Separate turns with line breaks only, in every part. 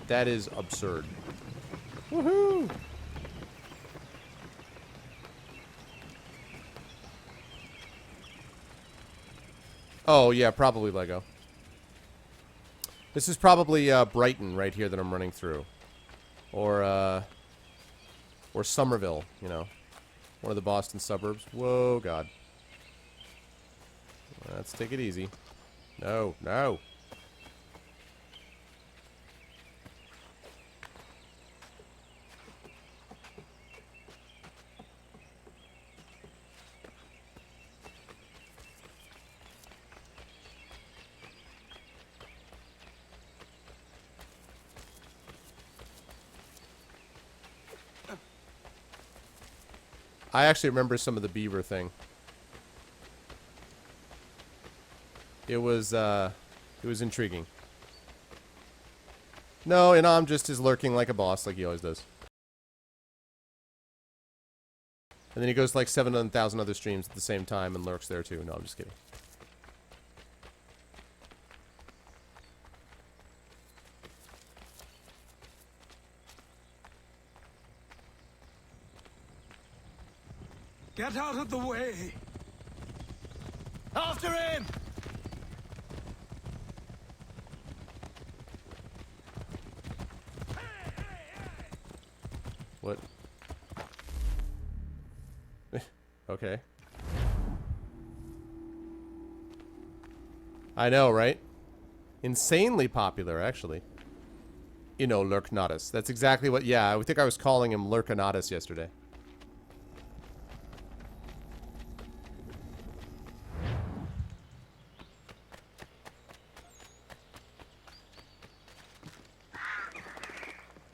That is absurd. Woohoo! Oh, yeah, probably Lego. This is probably Brighton right here that I'm running through. Or Somerville, you know. One of the Boston suburbs. Whoa, God. Let's take it easy. No, no. I actually remember some of the beaver thing. It was intriguing. No, Inam just is lurking like a boss, like he always does. And then he goes to like 7,000 other streams at the same time and lurks there too. No, I'm just kidding.
Get out of the way! After him!
What? Okay. I know, right? Insanely popular, actually. You know, Lurknatus. That's exactly what... Yeah, I think I was calling him Lurkanatus yesterday.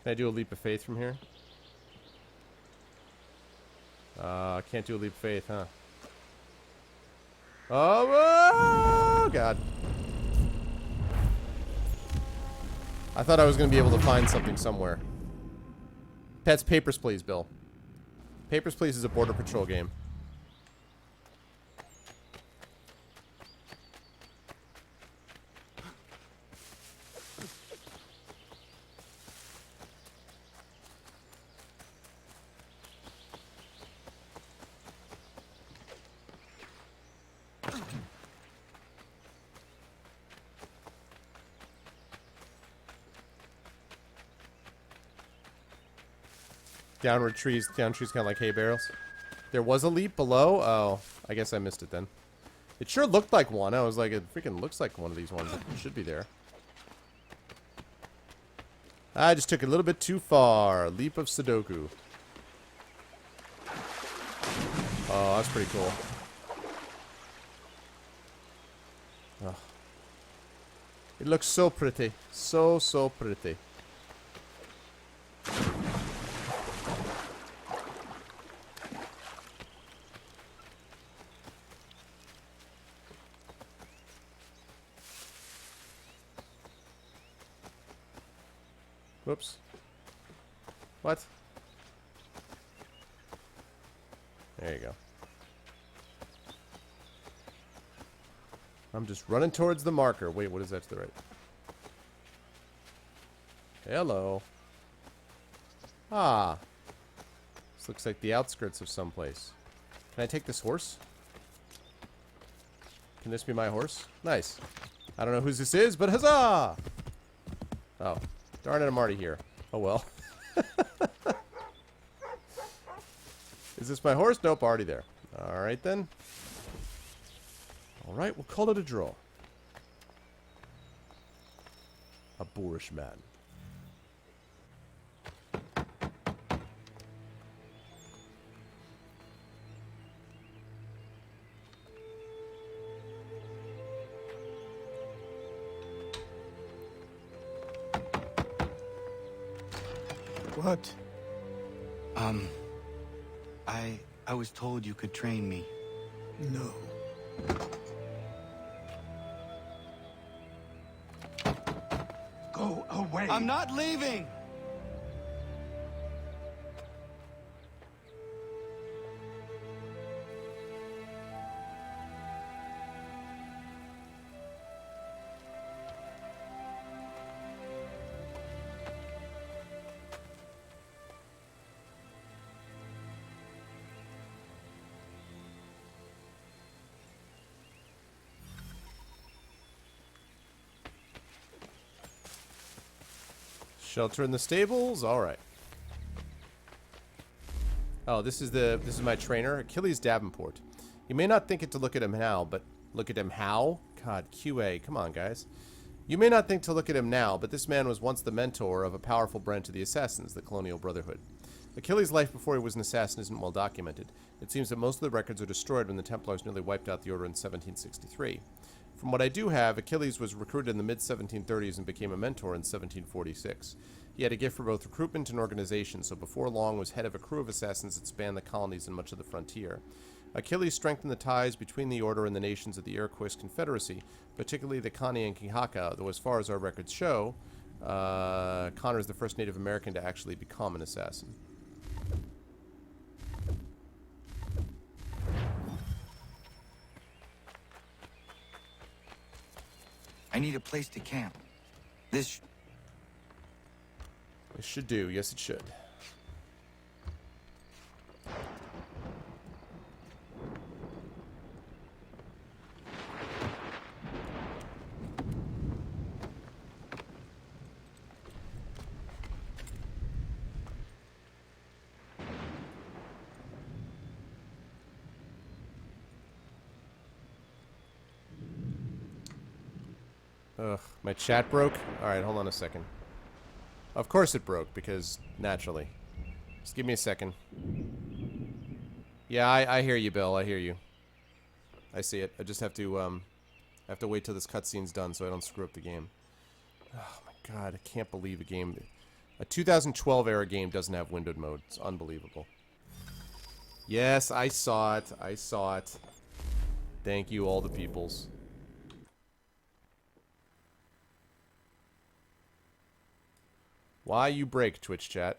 Can I do a leap of faith from here? I can't do a leap of faith, huh? Oh, God. I thought I was going to be able to find something somewhere. Pets, Papers, Please, Bill. Papers, Please is a Border Patrol game. Down trees kind of like hay barrels. There was a leap below? Oh, I guess I missed it then. It sure looked like one. I was like, it freaking looks like one of these ones. It should be there. I just took it a little bit too far. Leap of Sudoku. Oh, that's pretty cool. Oh. It looks so pretty. So, so pretty. Whoops. What? There you go. I'm just running towards the marker. Wait, what is that to the right? Hello. Ah. This looks like the outskirts of someplace. Can I take this horse? Can this be my horse? Nice. I don't know whose this is, but huzzah! Oh. Darn it, I'm already here. Oh well. Is this my horse? Nope, already there. Alright then. Alright, we'll call it a draw. A boorish man.
What?
I was told you could train me.
No. Go away.
I'm not leaving!
Shelter in the stables. All right. Oh, this is my trainer, Achilles Davenport. You may not think it to look at him now, but look at him how? God, QA, come on, guys. You may not think to look at him now, but this man was once the mentor of a powerful branch of the Assassins, the Colonial Brotherhood. Achilles' life before he was an assassin isn't well documented. It seems that most of the records are destroyed when the Templars nearly wiped out the Order in 1763. From what I do have, Achilles was recruited in the mid-1730s and became a mentor in 1746. He had a gift for both recruitment and organization, so before long was head of a crew of assassins that spanned the colonies and much of the frontier. Achilles strengthened the ties between the Order and the nations of the Iroquois Confederacy, particularly the Kahnai and Kihaka, though as far as our records show, Connor is the first Native American to actually become an assassin.
I need a place to camp. This
should do. Yes, it should. Ugh, my chat broke? Alright, hold on a second. Of course it broke, because naturally. Just give me a second. Yeah, I hear you, Bill. I hear you. I see it. I just have to wait till this cutscene's done so I don't screw up the game. Oh my god, I can't believe a 2012 era game doesn't have windowed mode. It's unbelievable. Yes, I saw it. I saw it. Thank you, all the peoples. Why you break, Twitch chat?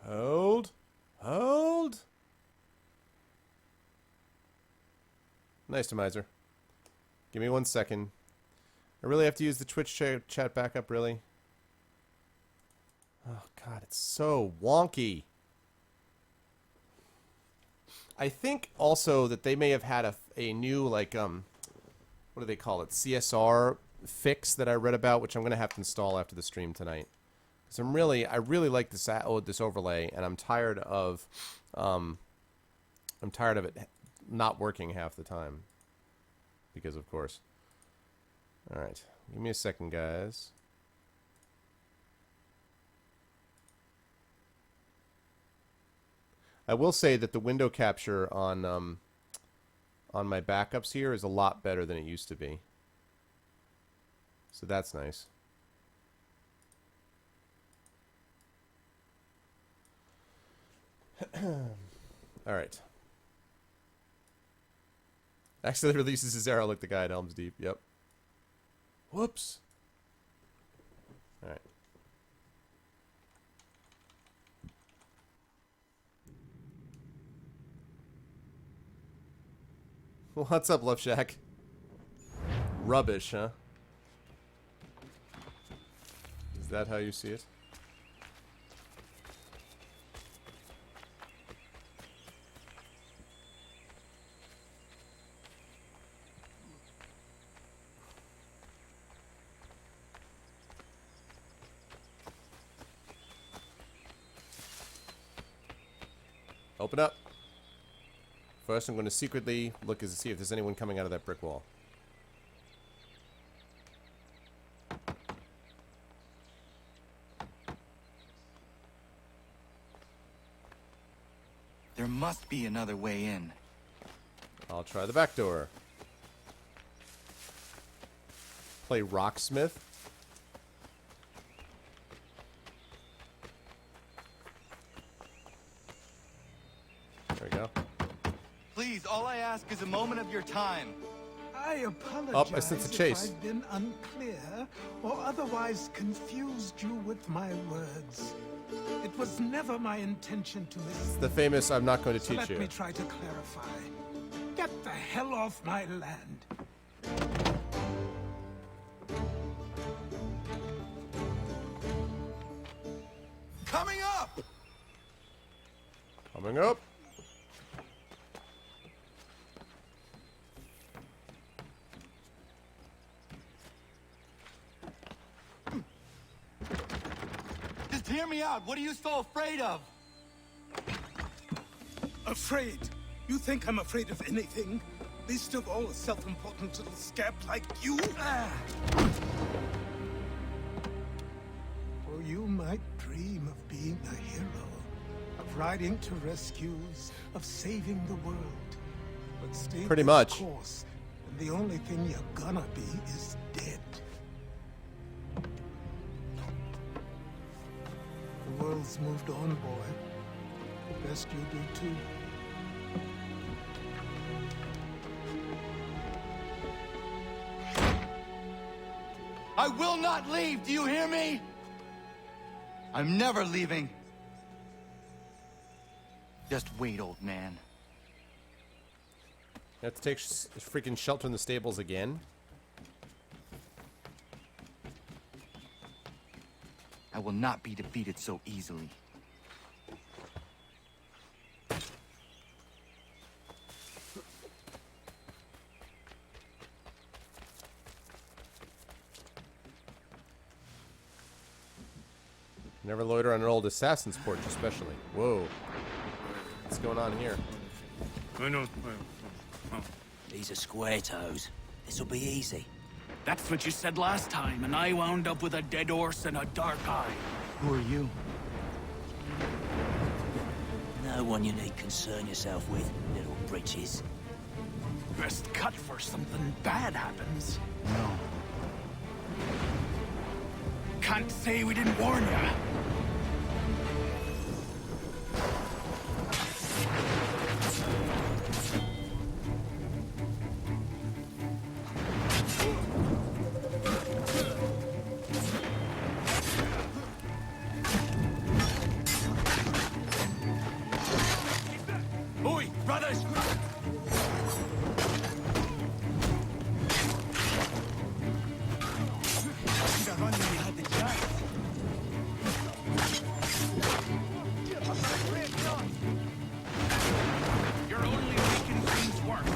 Hold. Hold. Nice, Temizer. Give me 1 second. I really have to use the Twitch chat backup, really? Oh, God, it's so wonky. I think also that they may have had a new, like, what do they call it? CSR fix that I read about, which I'm going to have to install after the stream tonight. Because I really like this overlay, and I'm tired of it not working half the time. Because, of course. Alright, give me a second, guys. I will say that the window capture on my backups here is a lot better than it used to be. So that's nice. Alright. Actually, releases his arrow like the guy at Helm's Deep, yep. Whoops. Alright. What's up, Love Shack? Rubbish, huh? Is that how you see it? Open up. First, I'm going to secretly look to see if there's anyone coming out of that brick wall.
There must be another way in.
I'll try the back door. Play Rocksmith. There we go.
Please, all I ask is a moment of your time.
I apologize
Oh, I sense a chase.
if I've been unclear or otherwise confused you with my words. It was never my intention to mislead.
The famous I'm not going to
So
teach
let
you.
me try to clarify. Get the hell off my land.
Coming up!
Coming up.
Just hear me out. What are you so afraid of?
Afraid? You think I'm afraid of anything? Least of all a self-important little scab like you? Or you might dream of being a hero, of riding to rescues, of saving the world. But stay
Pretty
this
much.
course, and the only thing you're gonna be is dead. The world's moved on, boy. Best you do too.
I will not leave. Do you hear me? I'm never leaving. Just wait, old man.
You have to take freaking shelter in the stables again.
I will not be defeated so easily.
Never loiter on an old assassin's porch, especially. Whoa. What's going on here?
These are square toes. This'll be easy.
That's what you said last time, and I wound up with a dead horse and a dark eye.
Who are you?
No one you need concern yourself with, little britches.
Best cut for something bad happens.
No.
Can't say we didn't warn ya. Oi, brothers! You're only making things worse.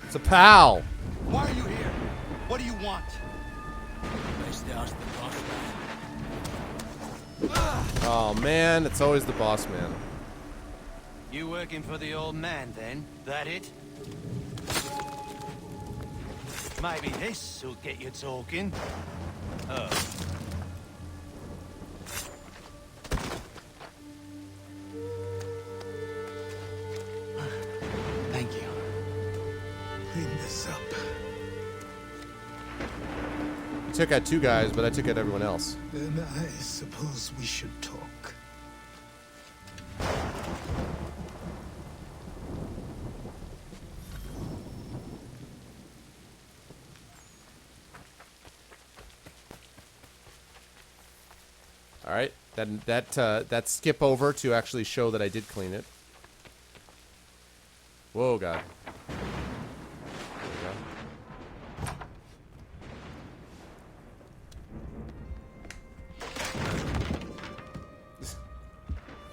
It's a pal.
Why are you here? What do you want?
Best ask the boss man.
Oh man, it's always the boss man.
You working for the old man, then? That it? Maybe this will get you talking. Oh. Thank you.
Clean this up.
You took out 2 guys, but I took out everyone else.
Then I suppose we should talk.
All right, that skip over to actually show that I did clean it. Whoa, God. There we go.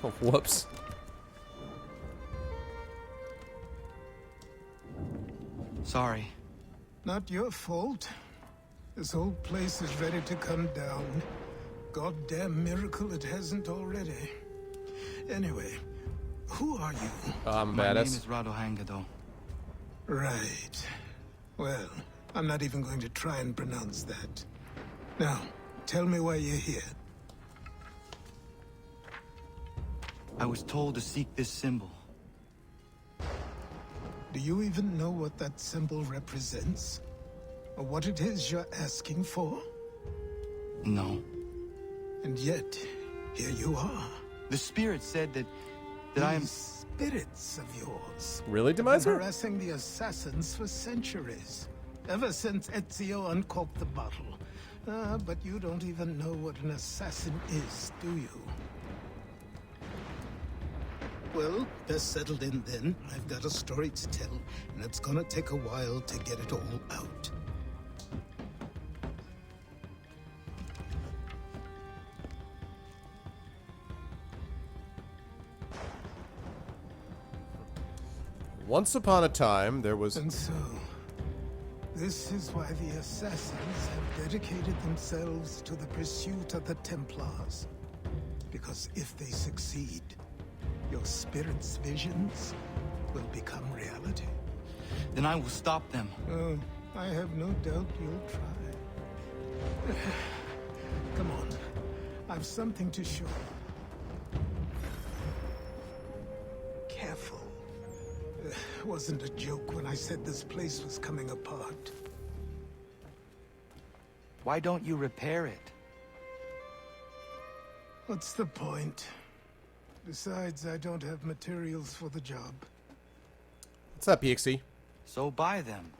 Oh, whoops.
Sorry.
Not your fault. This whole place is ready to come down. Goddamn miracle it hasn't already. Anyway, who are you?
I'm
My name
badass.
is Rado Hangado.
Right. Well, I'm not even going to try and pronounce that. Now, tell me why you're here.
I was told to seek this symbol.
Do you even know what that symbol represents? Or what it is you're asking for?
No.
And yet, here you are.
The spirit said that I am...
These spirits of yours
Really,
have been
Demiser?
harassing the assassins for centuries. Ever since Ezio uncorked the bottle. But you don't even know what an assassin is, do you? Well, best settled in then. I've got a story to tell, and it's gonna take a while to get it all out.
Once upon a time, there was...
And so, this is why the assassins have dedicated themselves to the pursuit of the Templars. Because if they succeed, your spirit's visions will become reality.
Then I will stop them.
Oh, I have no doubt you'll try. Come on, I've something to show. Careful. Wasn't a joke when I said this place was coming apart.
Why don't you repair it?
What's the point? Besides, I don't have materials for the job.
What's up, EXE?
So buy them.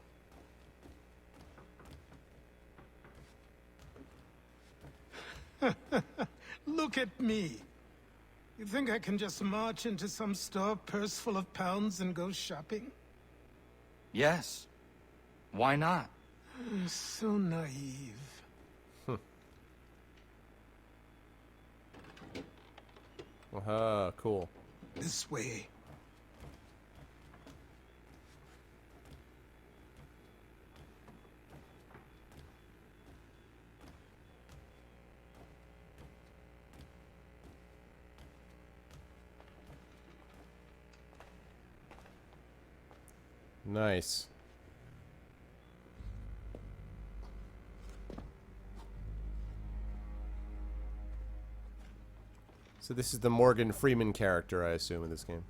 Look at me. You think I can just march into some store, purse full of pounds, and go shopping?
Yes. Why not?
So naive.
Cool.
This way.
Nice. So this is the Morgan Freeman character, I assume, in this game.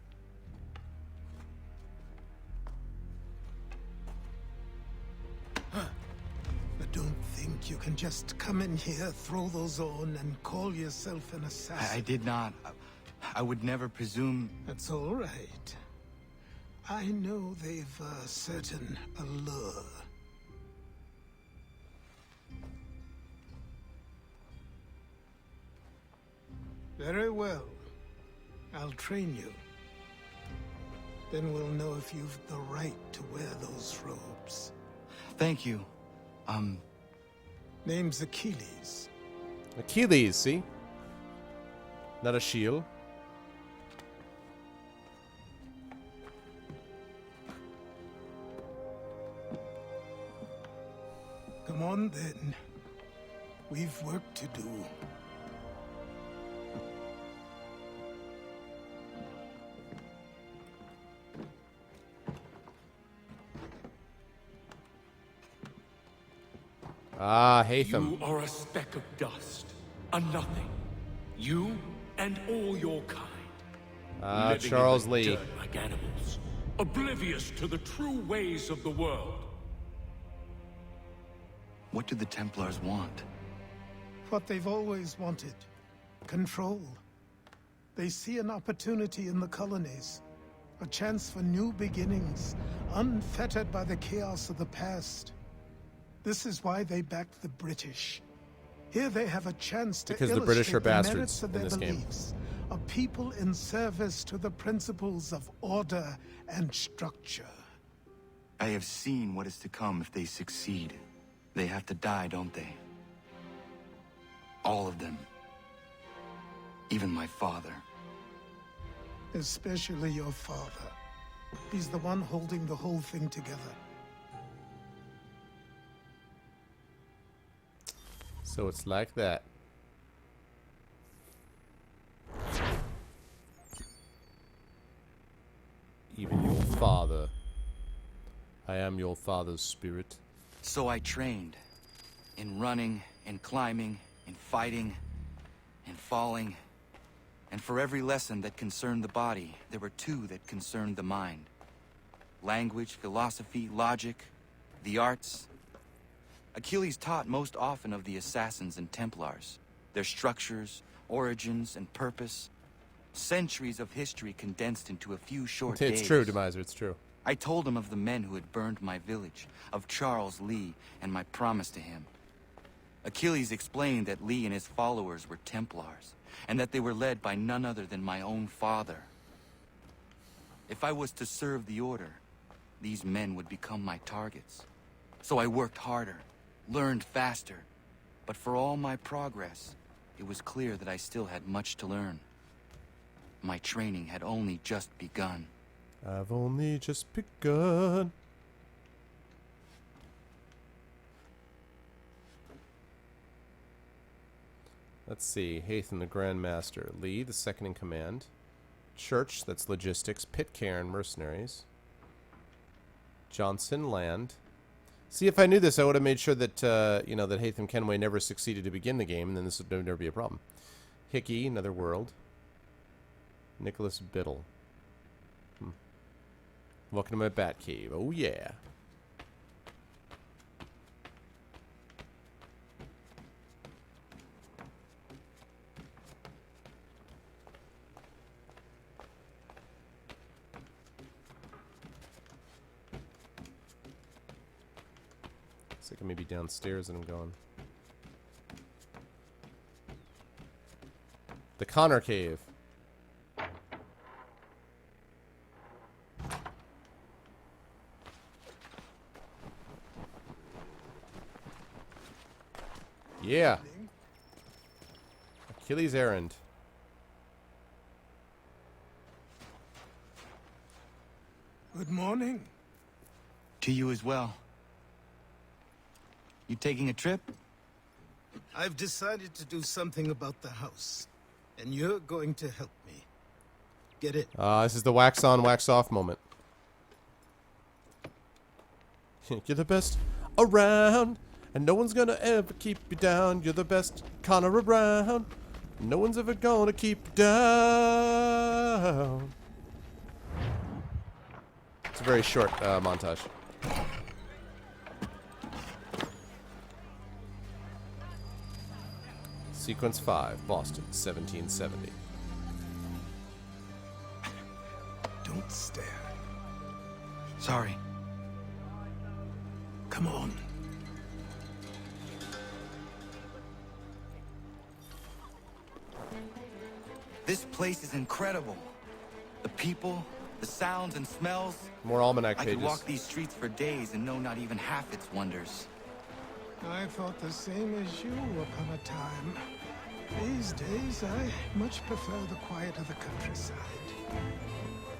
But don't think you can just come in here, throw those on, and call yourself an assassin.
I did not. I would never presume...
That's all right. I know they've a certain allure. Very well. I'll train you. Then we'll know if you've the right to wear those robes.
Thank you.
Name's Achilles.
Achilles, see? Not a shield.
Come on, then. We've work to do.
Ah, Hatham.
You are a speck of dust, a nothing. You and all your kind.
Ah,
Living in
Charles
the
Lee.
dirt like animals, oblivious to the true ways of the world.
What do the Templars want?
What they've always wanted. Control. They see an opportunity in the colonies. A chance for new beginnings, unfettered by the chaos of the past. This is why they backed the British. Here they have a chance to
Because the
illustrate
British are
the
bastards
merits of
in
their
this game.
beliefs. A people in service to the principles of order and structure.
I have seen what is to come if they succeed. They have to die, don't they? All of them. Even my father.
Especially your father. He's the one holding the whole thing together.
So it's like that. Even your father. I am your father's spirit.
So I trained. In running, in climbing, in fighting, in falling. And for every lesson that concerned the body, there were two that concerned the mind. Language, philosophy, logic, the arts. Achilles taught most often of the assassins and Templars, their structures, origins, and purpose. Centuries of history condensed into a few short days.
It's true, Demiser, it's true.
I told him of the men who had burned my village, of Charles Lee, and my promise to him. Achilles explained that Lee and his followers were Templars, and that they were led by none other than my own father. If I was to serve the Order, these men would become my targets. So I worked harder, learned faster, but for all my progress, it was clear that I still had much to learn. My training had only just begun.
I've only just begun. Let's see. Hatham, the Grand Master. Lee, the second in command. Church, that's logistics. Pitcairn, mercenaries. Johnson, land. See, if I knew this, I would have made sure that, that Hatham Kenway never succeeded to begin the game, and then this would never be a problem. Hickey, another world. Nicholas Biddle. Welcome to my bat cave. Oh, yeah. Looks like I may be downstairs and I'm gone. The Connor Cave. Yeah. Achilles' errand.
Good morning.
To you as well. You taking a trip?
I've decided to do something about the house, and you're going to help me. Get it?
This is the wax on, wax off moment. You're the best around, and no one's gonna ever keep you down. You're the best Connor around. No one's ever gonna keep you down. It's a very short montage. Sequence 5, Boston, 1770.
Don't stare.
Sorry.
Come on.
This place is incredible. The people, the sounds and smells.
More almanac
I
pages.
could walk these streets for days and know not even half its wonders.
I thought the same as you upon a time. These days, I much prefer the quiet of the countryside.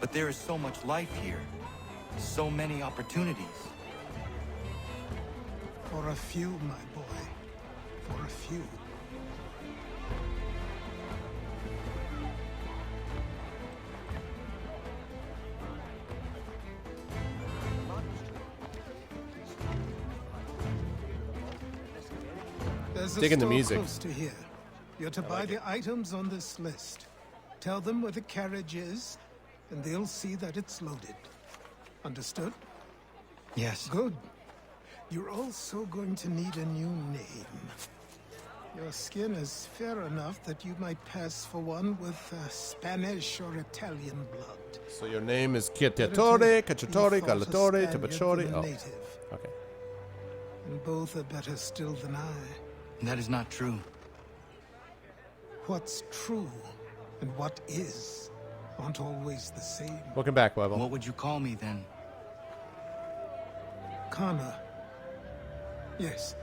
But there is so much life here. So many opportunities.
For a few, my boy. For a few. There's a
Digging the
store
music.
close to here. You're to buy the items on this list. Tell them where the carriage is, and they'll see that it's loaded. Understood?
Yes.
Good. You're also going to need a new name. Your skin is fair enough that you might pass for one with Spanish or Italian blood.
So your name is
Better
Cacciatore,
to
Cacciatore,
be thought a
Callatore,
Spaniard
Tabacciore.
than a
Oh,
native.
okay.
And both are better still than I.
That is not true.
What's true and what is aren't always the same.
Welcome back, Weibel.
What would you call me then?
Connor. Yes,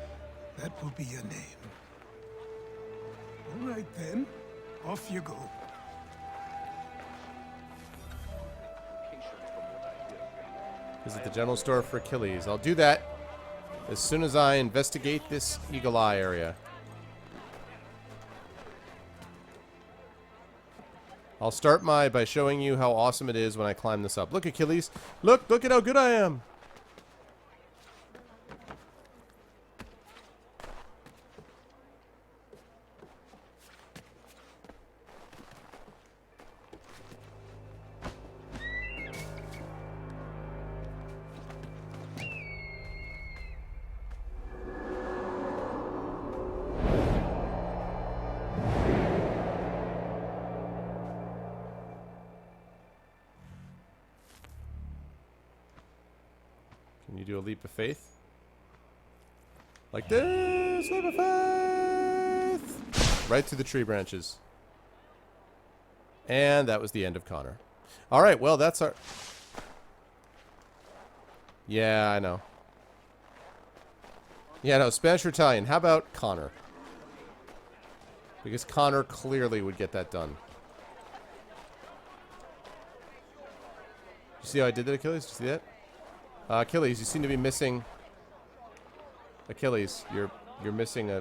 that will be your name. All right then, off you go.
Visit the general store for Achilles. I'll do that as soon as I investigate this Eagle Eye area. I'll start by showing you how awesome it is when I climb this up. Look, Achilles. Look at how good I am. Can you do a leap of faith? Like this, leap of faith! Right through the tree branches. And that was the end of Connor. Alright, well, that's our... Yeah, I know. Yeah, no, Spanish or Italian. How about Connor? Because Connor clearly would get that done. You see how I did that, Achilles? Did you see that? Achilles, you seem to be missing... Achilles, you're missing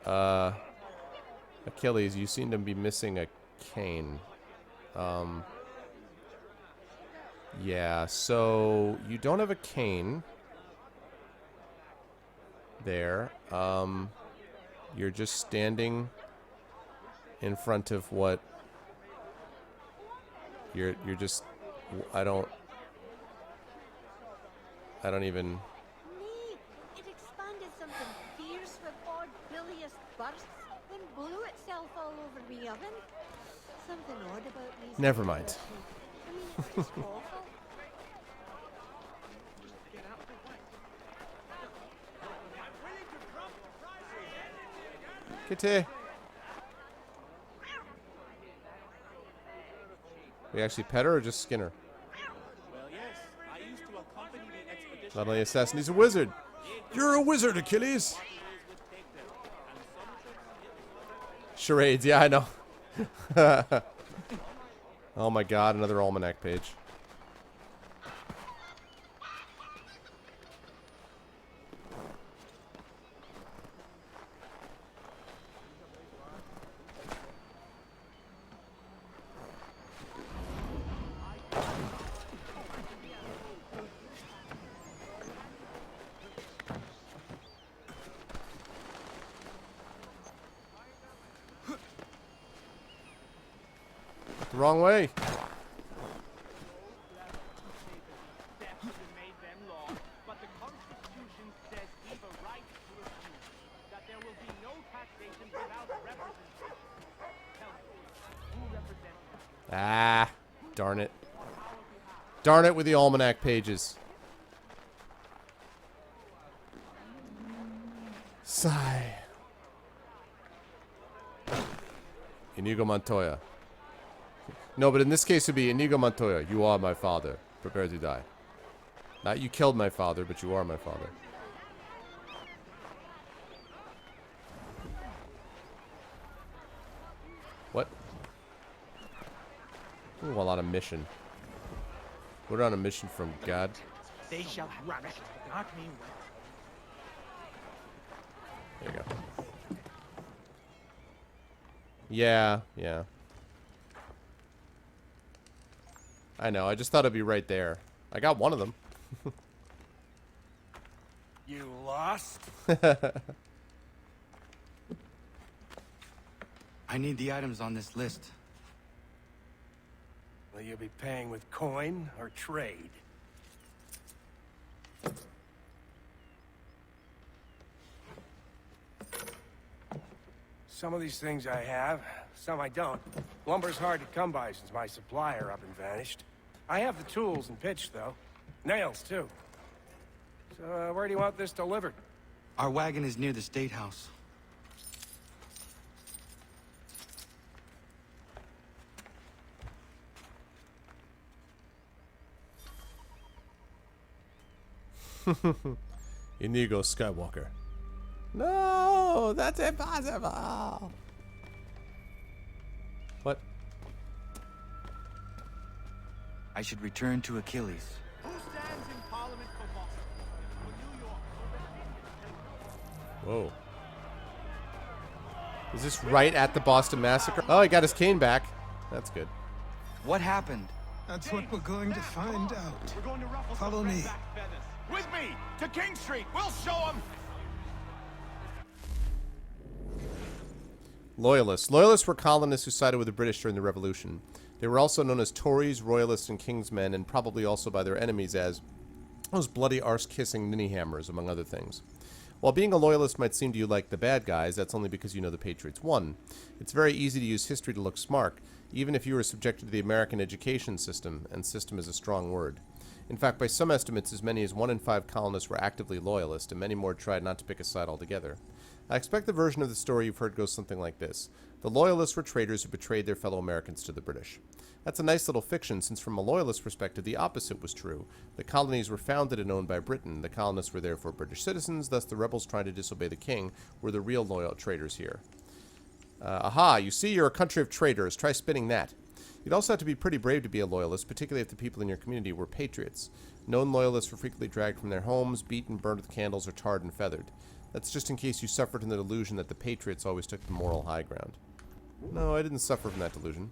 a... Achilles, you seem to be missing a cane. Yeah, so you don't have a cane there. You're just standing in front of what you're just I don't even
Me, it expanded something fierce with odd bilious bursts, then blew itself all over the oven. Something odd about these.
Never mind.
I mean, it's just awful.
Kitty. We actually pet her or just skin her? Not only assassin, he's a wizard. You're a wizard, Achilles. Charades, yeah, I know. Oh my god, another almanac page. The wrong way. Ah, darn it. Darn it with the almanac pages. Sigh. Inigo Montoya. No, but in this case it would be Inigo Montoya. You are my father. Prepare to die. Not you killed my father, but you are my father. What? Ooh, a lot of mission. We're on a mission from God.
They shall have it, not me.
There you go. Yeah, yeah. I know, I just thought it'd be right there. I got one of them.
You lost?
I need the items on this list.
Will you be paying with coin or trade? Some of these things I have, some I don't. Lumber's hard to come by since my supplier up and vanished. I have the tools and pitch, though. Nails, too. So, where do you want this delivered?
Our wagon is near the State House.
Inigo Skywalker. No, that's impossible. What?
I should return to Achilles.
Who stands in Parliament for Boston? New York.
Whoa. Is this right at the Boston Massacre? Oh, he got his cane back. That's good.
What happened?
That's what we're going to find out.
We're going to ruffle
Follow
some
me.
red-back feathers. With me to King Street. We'll show them.
Loyalists. Loyalists were colonists who sided with the British during the Revolution. They were also known as Tories, Royalists, and Kingsmen, and probably also by their enemies as those bloody arse-kissing ninny-hammers, among other things. While being a loyalist might seem to you like the bad guys, that's only because you know the Patriots won. It's very easy to use history to look smart. even if you were subjected to the American education system, and system is a strong word. In fact, by some estimates, as many as 1 in 5 colonists were actively loyalist, and many more tried not to pick a side altogether. I expect the version of the story you've heard goes something like this. The loyalists were traitors who betrayed their fellow Americans to the British. That's a nice little fiction, since from a loyalist perspective, the opposite was true. The colonies were founded and owned by Britain. The colonists were therefore British citizens, thus the rebels trying to disobey the king were the real loyal traitors here. Aha, you see, you're a country of traitors. Try spinning that. You'd also have to be pretty brave to be a loyalist, particularly if the people in your community were patriots. Known loyalists were frequently dragged from their homes, beaten, burned with candles, or tarred and feathered. That's just in case you suffered from the delusion that the patriots always took the moral high ground. No, I didn't suffer from that delusion.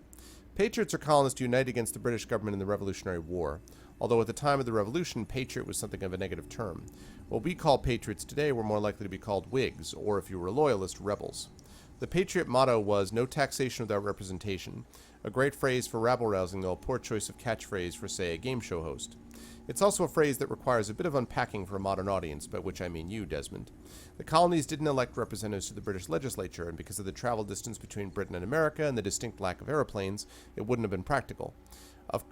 Patriots are colonists who unite against the British government in the Revolutionary War, although at the time of the Revolution, patriot was something of a negative term. What we call patriots today were more likely to be called Whigs, or if you were a loyalist, rebels. The Patriot motto was, "No taxation without representation," a great phrase for rabble-rousing, though a poor choice of catchphrase for, say, a game show host. It's also a phrase that requires a bit of unpacking for a modern audience, by which I mean you, Desmond. The colonies didn't elect representatives to the British legislature, and because of the travel distance between Britain and America and the distinct lack of aeroplanes, it wouldn't have been practical.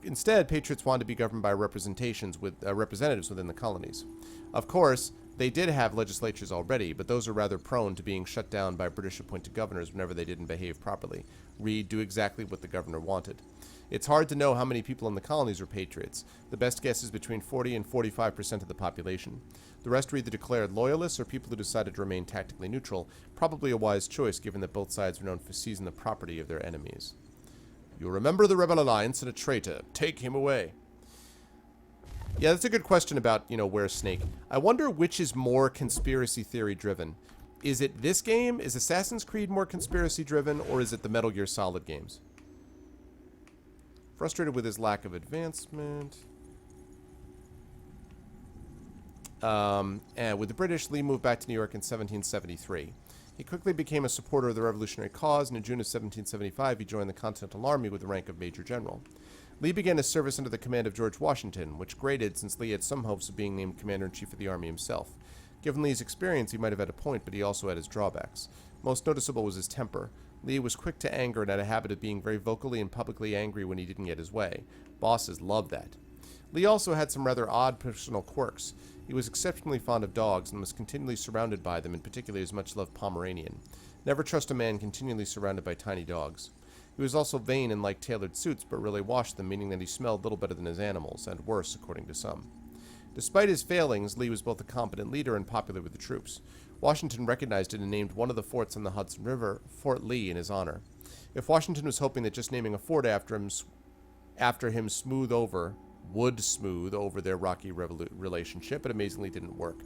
Instead, patriots wanted to be governed by representatives within the colonies. Of course, they did have legislatures already, but those are rather prone to being shut down by British-appointed governors whenever they didn't behave properly. Read, do exactly what the governor wanted. It's hard to know how many people in the colonies were patriots. The best guess is between 40 and 45% of the population. The rest were either declared loyalists or people who decided to remain tactically neutral, probably a wise choice given that both sides were known for seizing the property of their enemies. You're a member of the Rebel Alliance and a traitor. Take him away. Yeah, that's a good question about, where's Snake. I wonder which is more conspiracy theory driven. Is it this game? Is Assassin's Creed more conspiracy driven, or is it the Metal Gear Solid games? Frustrated with his lack of advancement. And with the British, Lee moved back to New York in 1773. He quickly became a supporter of the revolutionary cause, and in June of 1775 he joined the Continental Army with the rank of Major General. Lee began his service under the command of George Washington, which grated since Lee had some hopes of being named Commander-in-Chief of the Army himself. Given Lee's experience, he might have had a point, but he also had his drawbacks. Most noticeable was his temper. Lee was quick to anger and had a habit of being very vocally and publicly angry when he didn't get his way. Bosses loved that. Lee also had some rather odd personal quirks. He was exceptionally fond of dogs and was continually surrounded by them, in particular his much-loved Pomeranian. Never trust a man continually surrounded by tiny dogs. He was also vain and liked tailored suits, but really washed them, meaning that he smelled little better than his animals, and worse, according to some. Despite his failings, Lee was both a competent leader and popular with the troops. Washington recognized it and named one of the forts on the Hudson River Fort Lee in his honor. If Washington was hoping that just naming a fort after him would smooth over their rocky relationship, it amazingly didn't work.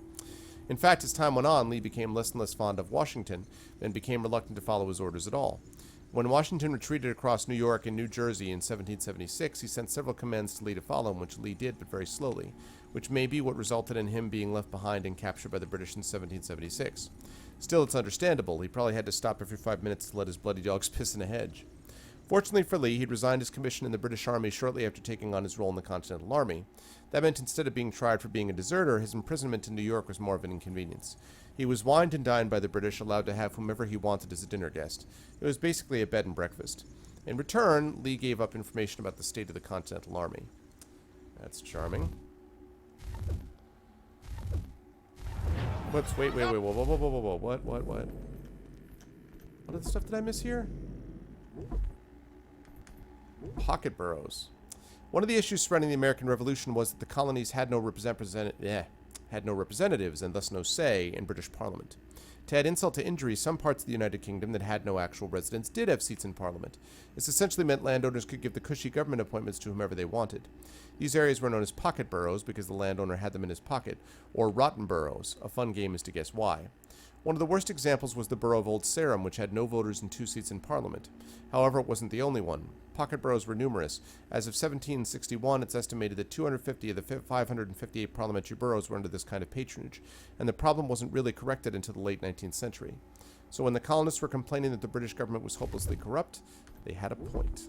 In fact, as time went on, Lee became less and less fond of Washington and became reluctant to follow his orders at all. When Washington retreated across New York and New Jersey in 1776, he sent several commands to Lee to follow him, which Lee did, but very slowly, which may be what resulted in him being left behind and captured by the British in 1776. Still, it's understandable. He probably had to stop every 5 minutes to let his bloody dogs piss in a hedge. Fortunately for Lee, he'd resigned his commission in the British Army shortly after taking on his role in the Continental Army. That meant instead of being tried for being a deserter, his imprisonment in New York was more of an inconvenience. He was wined and dined by the British, allowed to have whomever he wanted as a dinner guest. It was basically a bed and breakfast. In return, Lee gave up information about the state of the Continental Army. That's charming. Whoops, wait, whoa, what? What other stuff did I miss here? Pocket boroughs. One of the issues surrounding the American Revolution was that the colonies had no representatives and thus no say in British Parliament. To add insult to injury, some parts of the United Kingdom that had no actual residents did have seats in Parliament. This essentially meant landowners could give the cushy government appointments to whomever they wanted. These areas were known as pocket boroughs because the landowner had them in his pocket, or rotten boroughs. A fun game is to guess why. One of the worst examples was the borough of Old Sarum, which had no voters and 2 seats in Parliament. However, it wasn't the only one. Pocket boroughs were numerous. As of 1761, it's estimated that 250 of the 558 parliamentary boroughs were under this kind of patronage, and the problem wasn't really corrected until the late 19th century. So when the colonists were complaining that the British government was hopelessly corrupt, they had a point.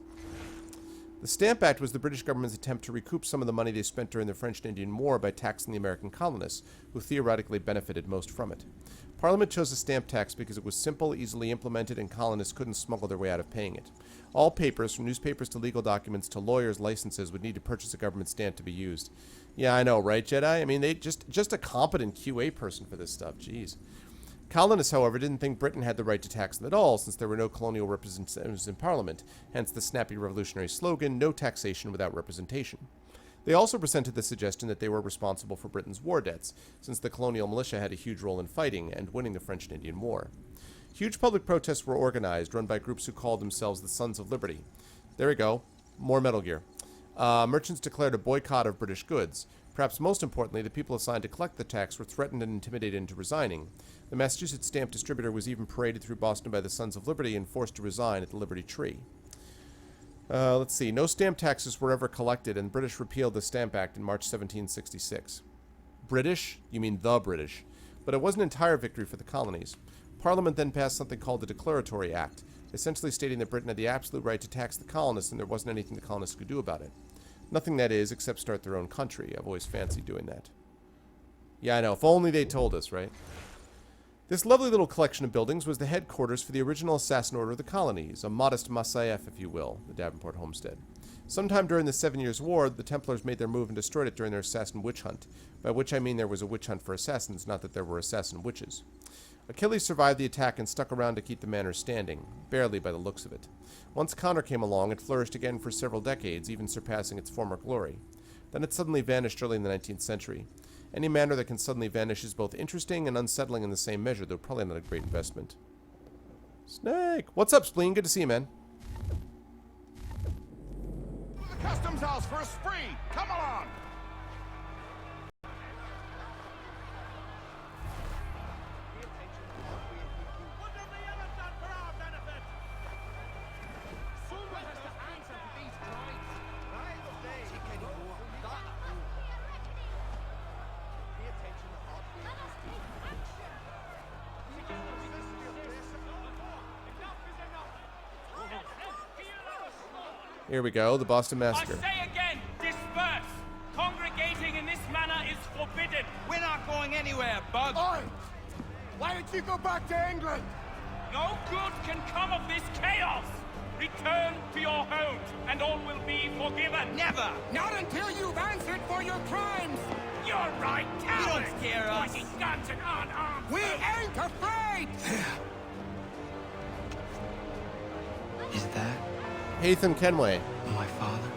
The Stamp Act was the British government's attempt to recoup some of the money they spent during the French and Indian War by taxing the American colonists, who theoretically benefited most from it. Parliament chose a stamp tax because it was simple, easily implemented, and colonists couldn't smuggle their way out of paying it. All papers, from newspapers to legal documents to lawyers' licenses, would need to purchase a government stamp to be used. Yeah, I know, right, Jedi? I mean, they just a competent QA person for this stuff. Jeez. Colonists, however, didn't think Britain had the right to tax them at all, since there were no colonial representatives in Parliament, hence the snappy revolutionary slogan, "No taxation without representation." They also presented the suggestion that they were responsible for Britain's war debts, since the colonial militia had a huge role in fighting and winning the French and Indian War. Huge public protests were organized, run by groups who called themselves the Sons of Liberty. There we go. More Metal Gear. Merchants declared a boycott of British goods. Perhaps most importantly, the people assigned to collect the tax were threatened and intimidated into resigning. The Massachusetts stamp distributor was even paraded through Boston by the Sons of Liberty and forced to resign at the Liberty Tree. Let's see. No stamp taxes were ever collected, and the British repealed the Stamp Act in March 1766. British? You mean the British. But it wasn't an entire victory for the colonies. Parliament then passed something called the Declaratory Act, essentially stating that Britain had the absolute right to tax the colonists and there wasn't anything the colonists could do about it. Nothing, that is, except start their own country. I've always fancied doing that. Yeah, I know. If only they told us, right? This lovely little collection of buildings was the headquarters for the original Assassin Order of the Colonies, a modest Masyaf, if you will, the Davenport homestead. Sometime during the 7 Years' War, the Templars made their move and destroyed it during their assassin witch hunt, by which I mean there was a witch hunt for assassins, not that there were assassin witches. Achilles survived the attack and stuck around to keep the manor standing, barely by the looks of it. Once Connor came along, it flourished again for several decades, even surpassing its former glory. Then it suddenly vanished early in the 19th century. Any manor that can suddenly vanish is both interesting and unsettling in the same measure, though probably not a great investment. Snake! What's up, Spleen? Good to see you, man.
The customs house for a spree! Come along!
Here we go, the Boston Massacre.
I say again, disperse! Congregating in this manner is forbidden! We're not going anywhere, Bug!
Oi! Why don't you go back to England?
No good can come of this chaos! Return to your homes, and all will be forgiven! Never!
Not until you've answered for your crimes!
You're right, cowards!
You don't scare us.
Pointing guns and unarmed
We
foes.
ain't afraid!
Is that
Haytham Kenway.
my father?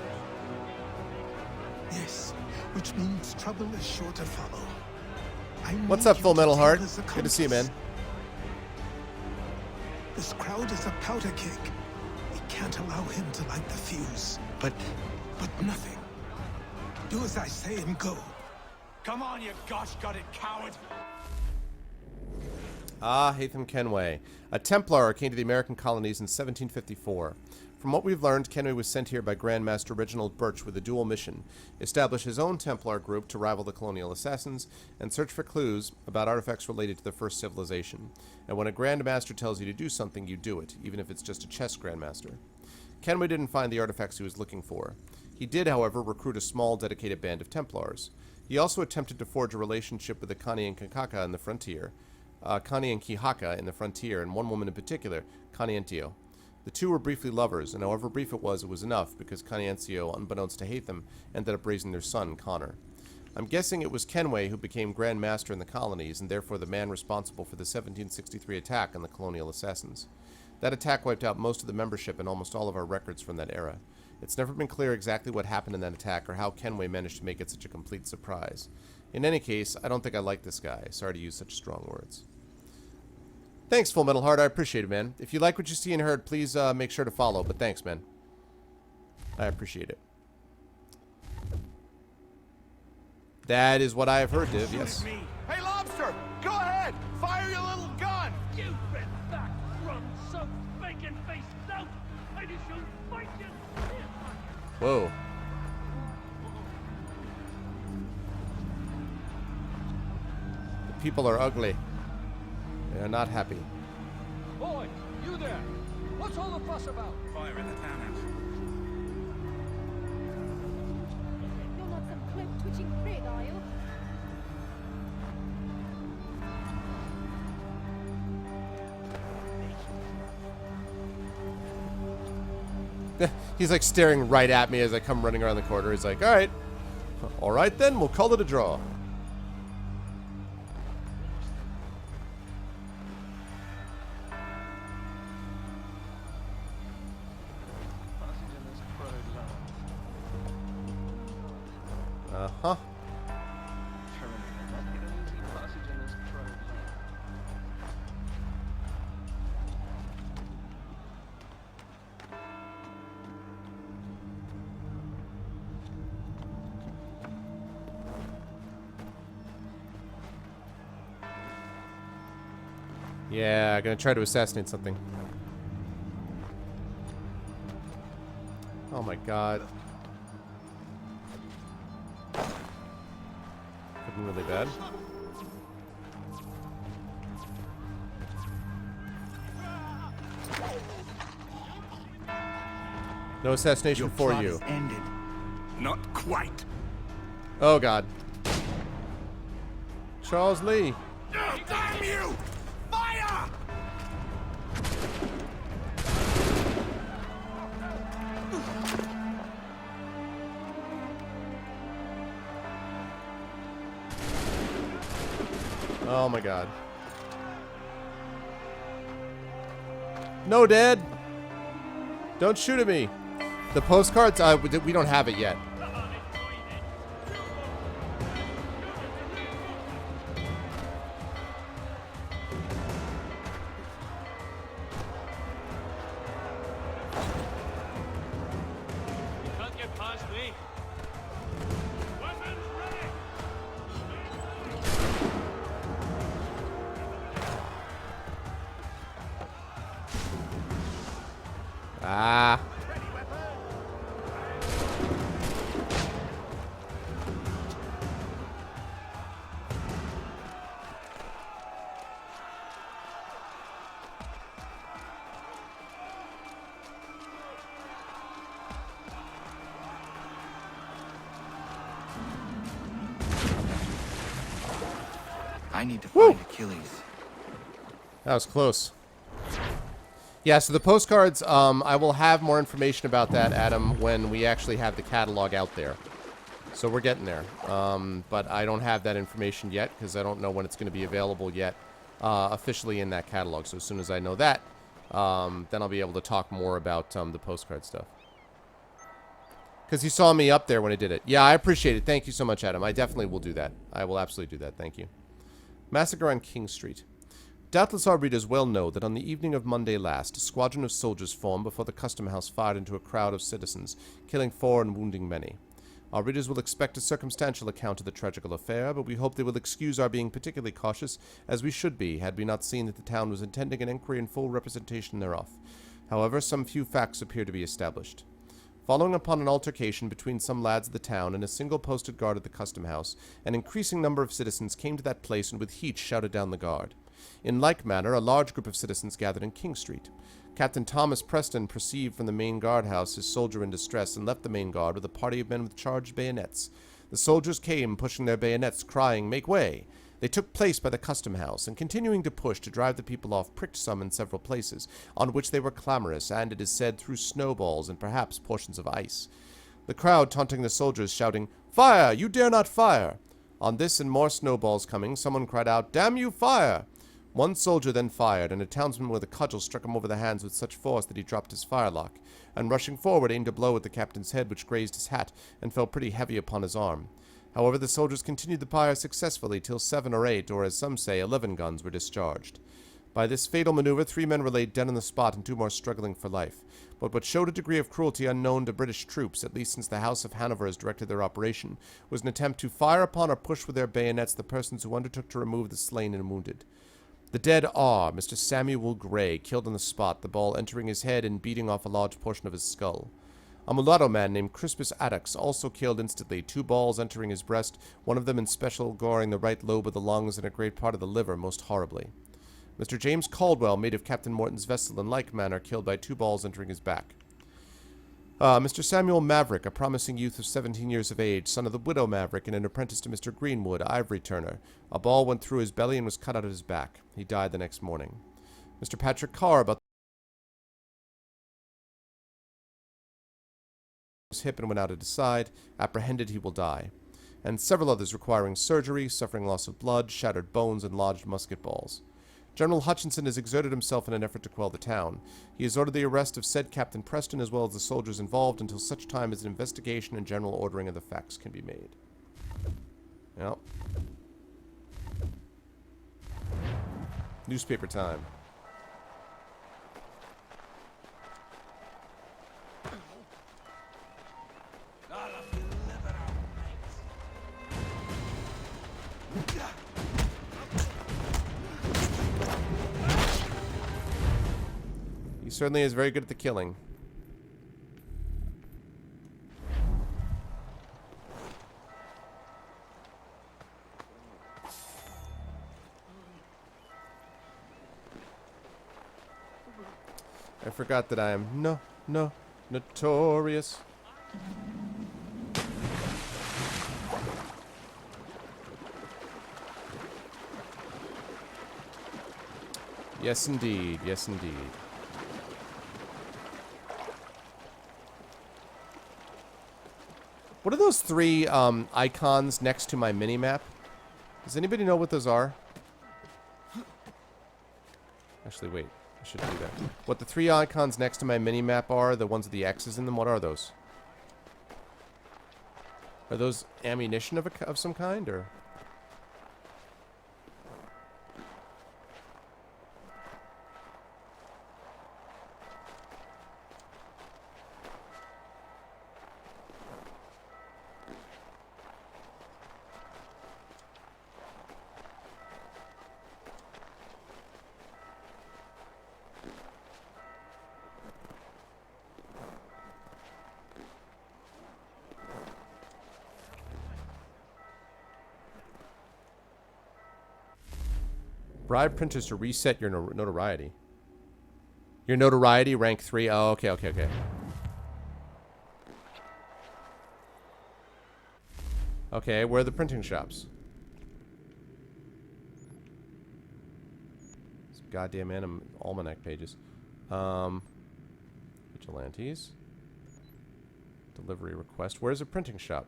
Yes, which means trouble is sure to follow. I
What's
need
up,
you
Full
to
Metal
take
Heart?
this
Good to see you, man.
This crowd is a powder keg. We can't allow him to light the fuse.
But
Nothing. Do as I say and go.
Come on, you gosh-gutted coward!
Ah, Haytham Kenway. A Templar came to the American colonies in 1754. From what we've learned, Kenway was sent here by Grand Master Reginald Birch with a dual mission: establish his own Templar group to rival the colonial assassins, and search for clues about artifacts related to the first civilization. And when a Grand Master tells you to do something, you do it, even if it's just a chess Grandmaster. Kenway didn't find the artifacts he was looking for. He did, however, recruit a small, dedicated band of Templars. He also attempted to forge a relationship with the Kani and Kihaka in the frontier, and one woman in particular, Canientio. The two were briefly lovers, and however brief it was enough, because Canientio, unbeknownst to Haytham, ended up raising their son, Connor. I'm guessing it was Kenway who became Grand Master in the colonies, and therefore the man responsible for the 1763 attack on the colonial assassins. That attack wiped out most of the membership and almost all of our records from that era. It's never been clear exactly what happened in that attack or how Kenway managed to make it such a complete surprise. In any case, I don't think I like this guy. Sorry to use such strong words. Thanks, Full Metal Heart. I appreciate it, man. If you like what you see and heard, please make sure to follow. But thanks, man. I appreciate it. That is what I have heard, Div. Yes.
Hey, Lobster! Go ahead! Fire your little gun!
You bet that rum so bacon-faced out! I just shall fight you!
Whoa. The people are ugly. They are not happy.
Boy, you there! What's all the fuss about?
Fire in the townhouse.
You're not some cloak-twitching prig, are you?
he's like staring right at me as I come running around the corner. He's like, all right then, we'll call it a draw. Uh-huh. Yeah, gonna try to assassinate something. Oh my god. Could be really bad. No assassination for
plot
you.
is ended.
Not quite.
Oh god. Charles Lee.
Oh, damn you! Fire!
Oh my god. No, Dad! Don't shoot at me! The postcards, we don't have it yet.
Can't get past me. Weapons ready.
Ah.
I need to find Achilles.
That was close. Yeah, so the postcards, I will have more information about that, Adam, when we actually have the catalog out there. So we're getting there. But I don't have that information yet, because I don't know when it's going to be available yet officially in that catalog. So as soon as I know that, then I'll be able to talk more about the postcard stuff. Because you saw me up there when I did it. Yeah, I appreciate it. Thank you so much, Adam. I definitely will do that. I will absolutely do that. Thank you. Massacre on King Street. Doubtless our readers well know that on the evening of Monday last, a squadron of soldiers formed before the Custom House fired into a crowd of citizens, killing 4 and wounding many. Our readers will expect a circumstantial account of the tragical affair, but we hope they will excuse our being particularly cautious, as we should be, had we not seen that the town was intending an inquiry and full representation thereof. However, some few facts appear to be established. Following upon an altercation between some lads of the town and a single posted guard at the Custom House, an increasing number of citizens came to that place and with heat shouted down the guard. In like manner, a large group of citizens gathered in King Street. Captain Thomas Preston perceived from the main guardhouse his soldier in distress and left the main guard with a party of men with charged bayonets. The soldiers came, pushing their bayonets, crying, "Make way!" They took place by the Custom House, and continuing to push to drive the people off, pricked some in several places, on which they were clamorous, and, it is said, threw snowballs and perhaps portions of ice. The crowd taunting the soldiers, shouting, "Fire! You dare not fire!" On this and more snowballs coming, someone cried out, "Damn you, fire!" One soldier then fired, and a townsman with a cudgel struck him over the hands with such force that he dropped his firelock, and rushing forward aimed a blow at the captain's head, which grazed his hat, and fell pretty heavy upon his arm. However, the soldiers continued the fire successfully till 7 or 8, or as some say, 11 guns were discharged. By this fatal maneuver, 3 men were laid dead on the spot, and 2 more struggling for life. But what showed a degree of cruelty unknown to British troops, at least since the House of Hanover has directed their operation, was an attempt to fire upon or push with their bayonets the persons who undertook to remove the slain and wounded. The dead are Mr. Samuel Gray, killed on the spot, the ball entering his head and beating off a large portion of his skull. A mulatto man named Crispus Attucks, also killed instantly, 2 balls entering his breast, one of them in special goring the right lobe of the lungs and a great part of the liver most horribly. Mr. James Caldwell, mate of Captain Morton's vessel, in like manner, killed by 2 balls entering his back. Mr. Samuel Maverick, a promising youth of 17 years of age, son of the widow Maverick and an apprentice to Mr. Greenwood, ivory turner. A ball went through his belly and was cut out of his back. He died the next morning. Mr. Patrick Carr, about hip and went out at his side, apprehended he will die, and several others requiring surgery, suffering loss of blood, shattered bones, and lodged musket balls. General Hutchinson has exerted himself in an effort to quell the town. He has ordered the arrest of said Captain Preston as well as the soldiers involved until such time as an investigation and general ordering of the facts can be made. Well. Newspaper time. He certainly is very good at the killing. I forgot that I am notorious. Yes, indeed. Yes, indeed. What are those three icons next to my mini-map? Does anybody know what those are? Actually, wait. I should do that. What the three icons next to my mini-map are, the ones with the X's in them, what are those? Are those ammunition of some kind, or...? Bribe printers to reset your notoriety. Your notoriety, rank 3. Oh, okay, okay, okay. Okay, where are the printing shops? Some goddamn almanac pages. Vigilantes. Delivery request. Where's a printing shop?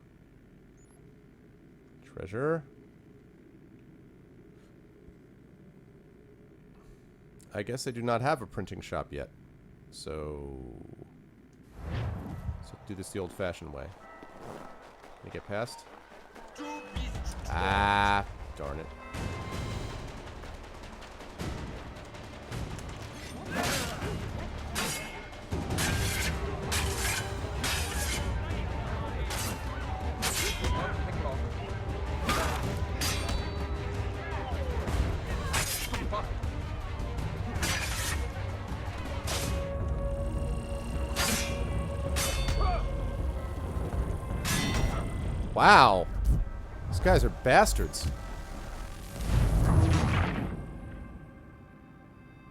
Treasure. I guess I do not have a printing shop yet. So do this the old-fashioned way. Can I get past? Ah, darn it. Wow. These guys are bastards.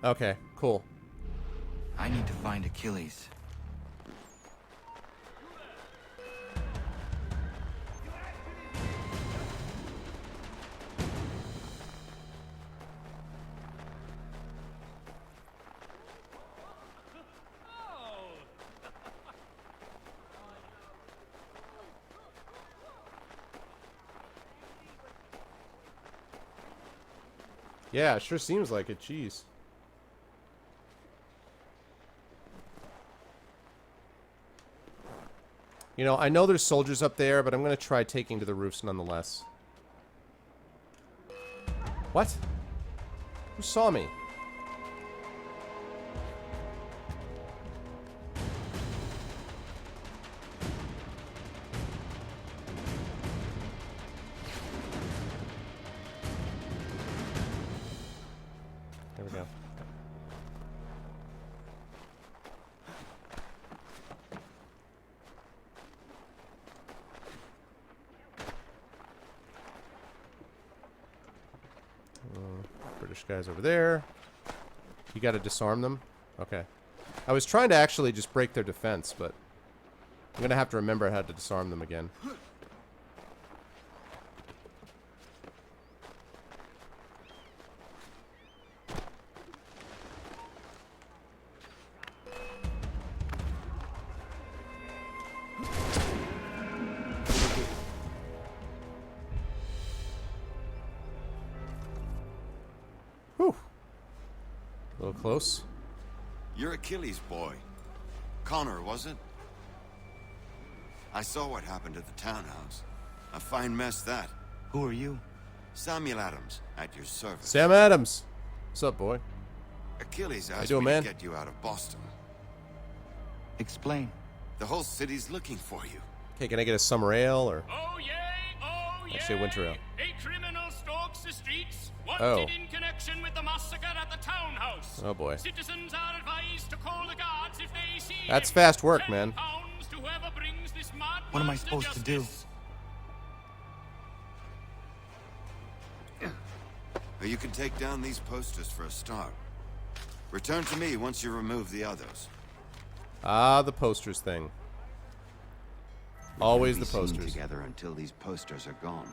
Okay, cool.
I need to find Achilles.
Yeah, it sure seems like it. Jeez. You know, I know there's soldiers up there, but I'm going to try taking to the roofs nonetheless. What? Who saw me? There we go. British guys over there. You gotta disarm them? Okay. I was trying to actually just break their defense, but I'm gonna have to remember how to disarm them again. Whew. A little close.
You're Achilles' boy. Connor, was it? I saw what happened at the townhouse. A fine mess, that.
Who are you?
Samuel Adams, at your service.
Sam Adams. What's up, boy?
Achilles asked
doing,
me
man?
to get you out of Boston.
Explain.
The whole city's looking for you.
Okay, can I get a summer ale or
Oh yay, oh yay!
actually a winter ale?
A criminal stalks the streets, wanted
Oh.
in connection with the massacre at the townhouse.
Oh boy.
Citizens are advised to call the guards if they see
That's
him.
fast work,
10
man.
pounds to whoever brings this mad
What am I
man
supposed to do?
justice.
But you can take down these posters for a start. Return to me once you remove the others.
Ah, the posters thing. Always the
We'll be seen
posters.
together until these posters are gone.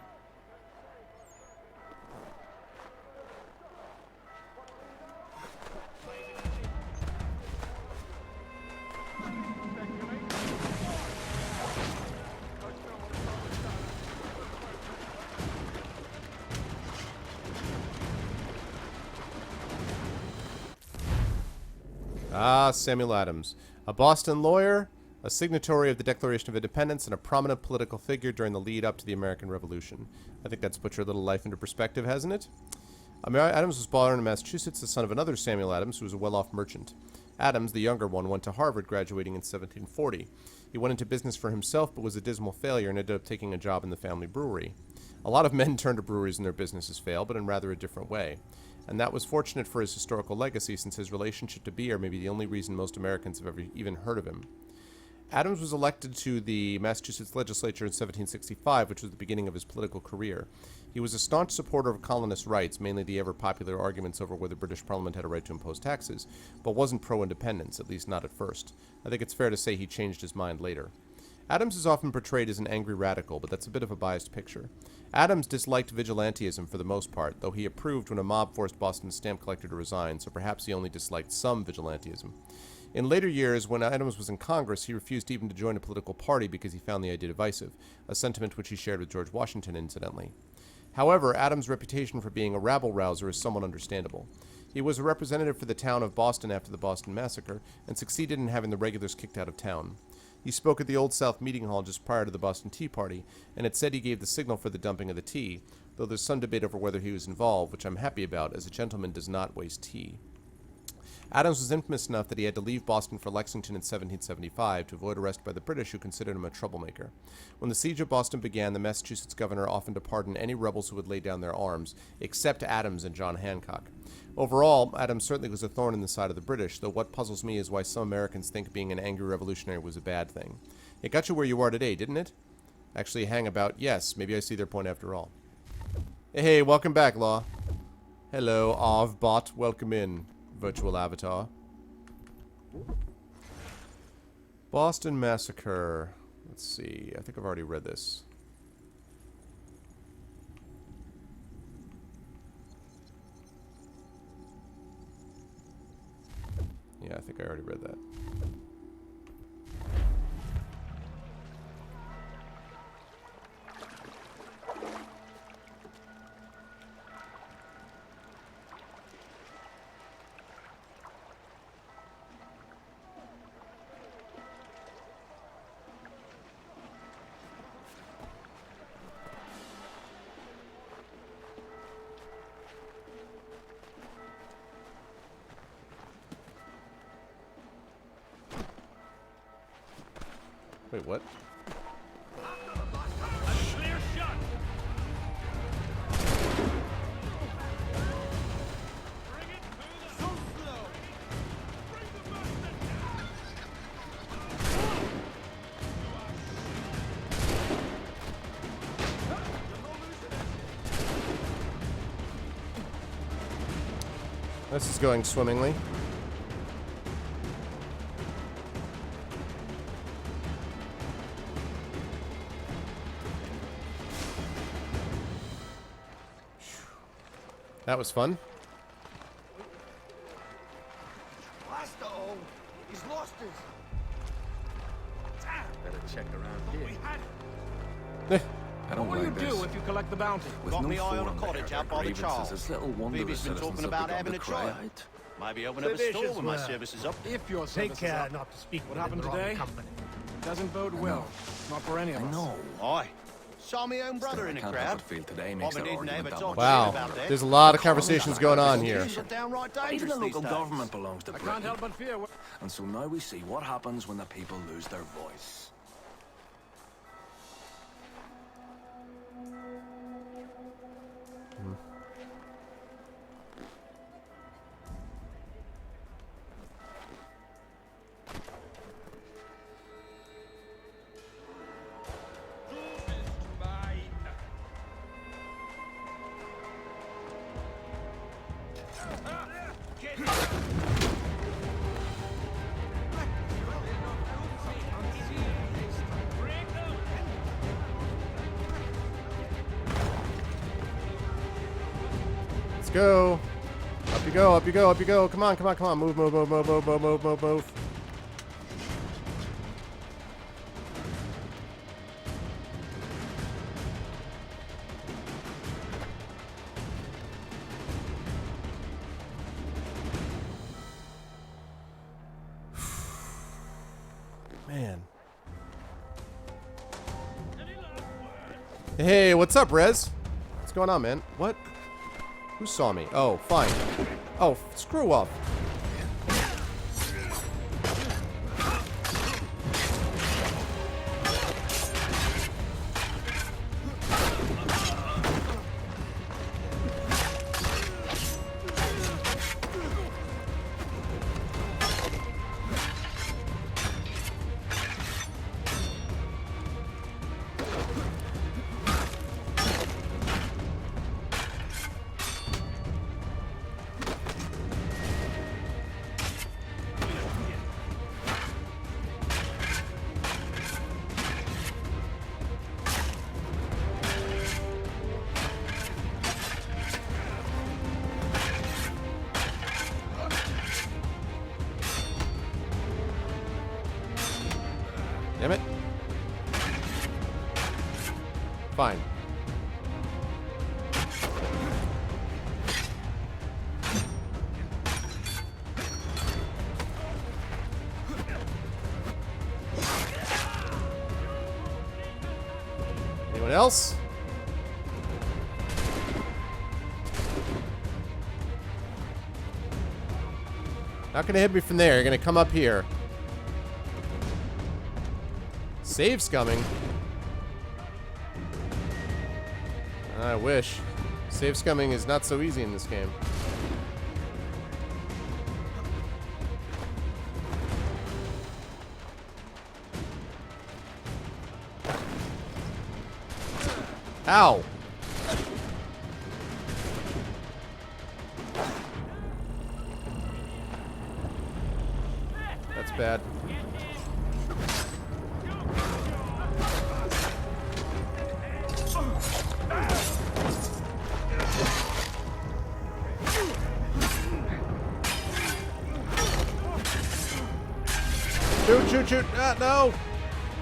Ah, Samuel Adams. A Boston lawyer, a signatory of the Declaration of Independence, and a prominent political figure during the lead up to the American Revolution. I think that's put your little life into perspective, hasn't it? Adams was born in Massachusetts, the son of another Samuel Adams, who was a well-off merchant. Adams, the younger one, went to Harvard, graduating in 1740. He went into business for himself, but was a dismal failure and ended up taking a job in the family brewery. A lot of men turn to breweries and their businesses fail, but in rather a different way. And that was fortunate for his historical legacy, since his relationship to beer may be the only reason most Americans have ever even heard of him. Adams was elected to the Massachusetts legislature in 1765, which was the beginning of his political career. He was a staunch supporter of colonist rights, mainly the ever-popular arguments over whether British Parliament had a right to impose taxes, but wasn't pro-independence, at least not at first. I think it's fair to say he changed his mind later. Adams is often portrayed as an angry radical, but that's a bit of a biased picture. Adams disliked vigilantism for the most part, though he approved when a mob forced Boston's stamp collector to resign, so perhaps he only disliked some vigilantism. In later years, when Adams was in Congress, he refused even to join a political party because he found the idea divisive, a sentiment which he shared with George Washington, incidentally. However, Adams' reputation for being a rabble-rouser is somewhat understandable. He was a representative for the town of Boston after the Boston Massacre, and succeeded in having the regulars kicked out of town. He spoke at the Old South Meeting Hall just prior to the Boston Tea Party, and it said he gave the signal for the dumping of the tea, though there's some debate over whether he was involved, which I'm happy about, as a gentleman does not waste tea. Adams was infamous enough that he had to leave Boston for Lexington in 1775 to avoid arrest by the British, who considered him a troublemaker. When the siege of Boston began, the Massachusetts governor offered to pardon any rebels who would lay down their arms, except Adams and John Hancock. Overall, Adams certainly was a thorn in the side of the British, though what puzzles me is why some Americans think being an angry revolutionary was a bad thing. It got you where you are today, didn't it? Actually, hang about, yes, maybe I see their point after all. Hey, welcome back, Law. Hello, Avbot, welcome in. Virtual avatar. Boston Massacre. Let's see. I think I've already read this. Yeah, I think I already read that. Wait, what?
Clear shot. Bring it to the so slow. Bring the bastard down.
This is going swimmingly. That was fun.
Blast-o! He's lost his...
Better check around here.
We had it.
I don't
What will
like
you
this.
do if you collect the bounty?
With
Got
no
me eye on a
forum
cottage
there,
out by the
grievances,
Charles.
it's little wonder the
Phoebe's been
citizens
talking
have
about
begun
having
to
a
cry
trial.
out.
Maybe open up a
Flirtatious
store when my
work.
service is up.
If your
Take
service is
care
up.
not to speak
What
within
happened
the wrong
today?
company.
Doesn't bode well. Not for any of
I
us.
know.
Aye. Saw me own brother in
I
a
can't
crowd.
help but feel today makes
Bobby
that
didn't have
argument
a
that
talk
much
to you
Wow.
about that.
There's a lot of conversations going on here.
Things are downright
Even
dangerous
the
these
local
days.
government belongs to
I
Britain.
can't help but fear.
And so now we see what happens when the people lose their voice.
Let's go. Up you go, up you go, up you go. Come on, come on, come on. Move, move, move, move, move, move, move, move, move. Man. Hey, what's up, Rez? What's going on, man? What? Who saw me? Oh, fine. Oh, screw off. Damn it. Fine. Anyone else? Not gonna hit me from there. You're gonna come up here. Save's coming. I wish. Save's coming is not so easy in this game. Ow! That's bad. Shoot, shoot, shoot. Ah, no.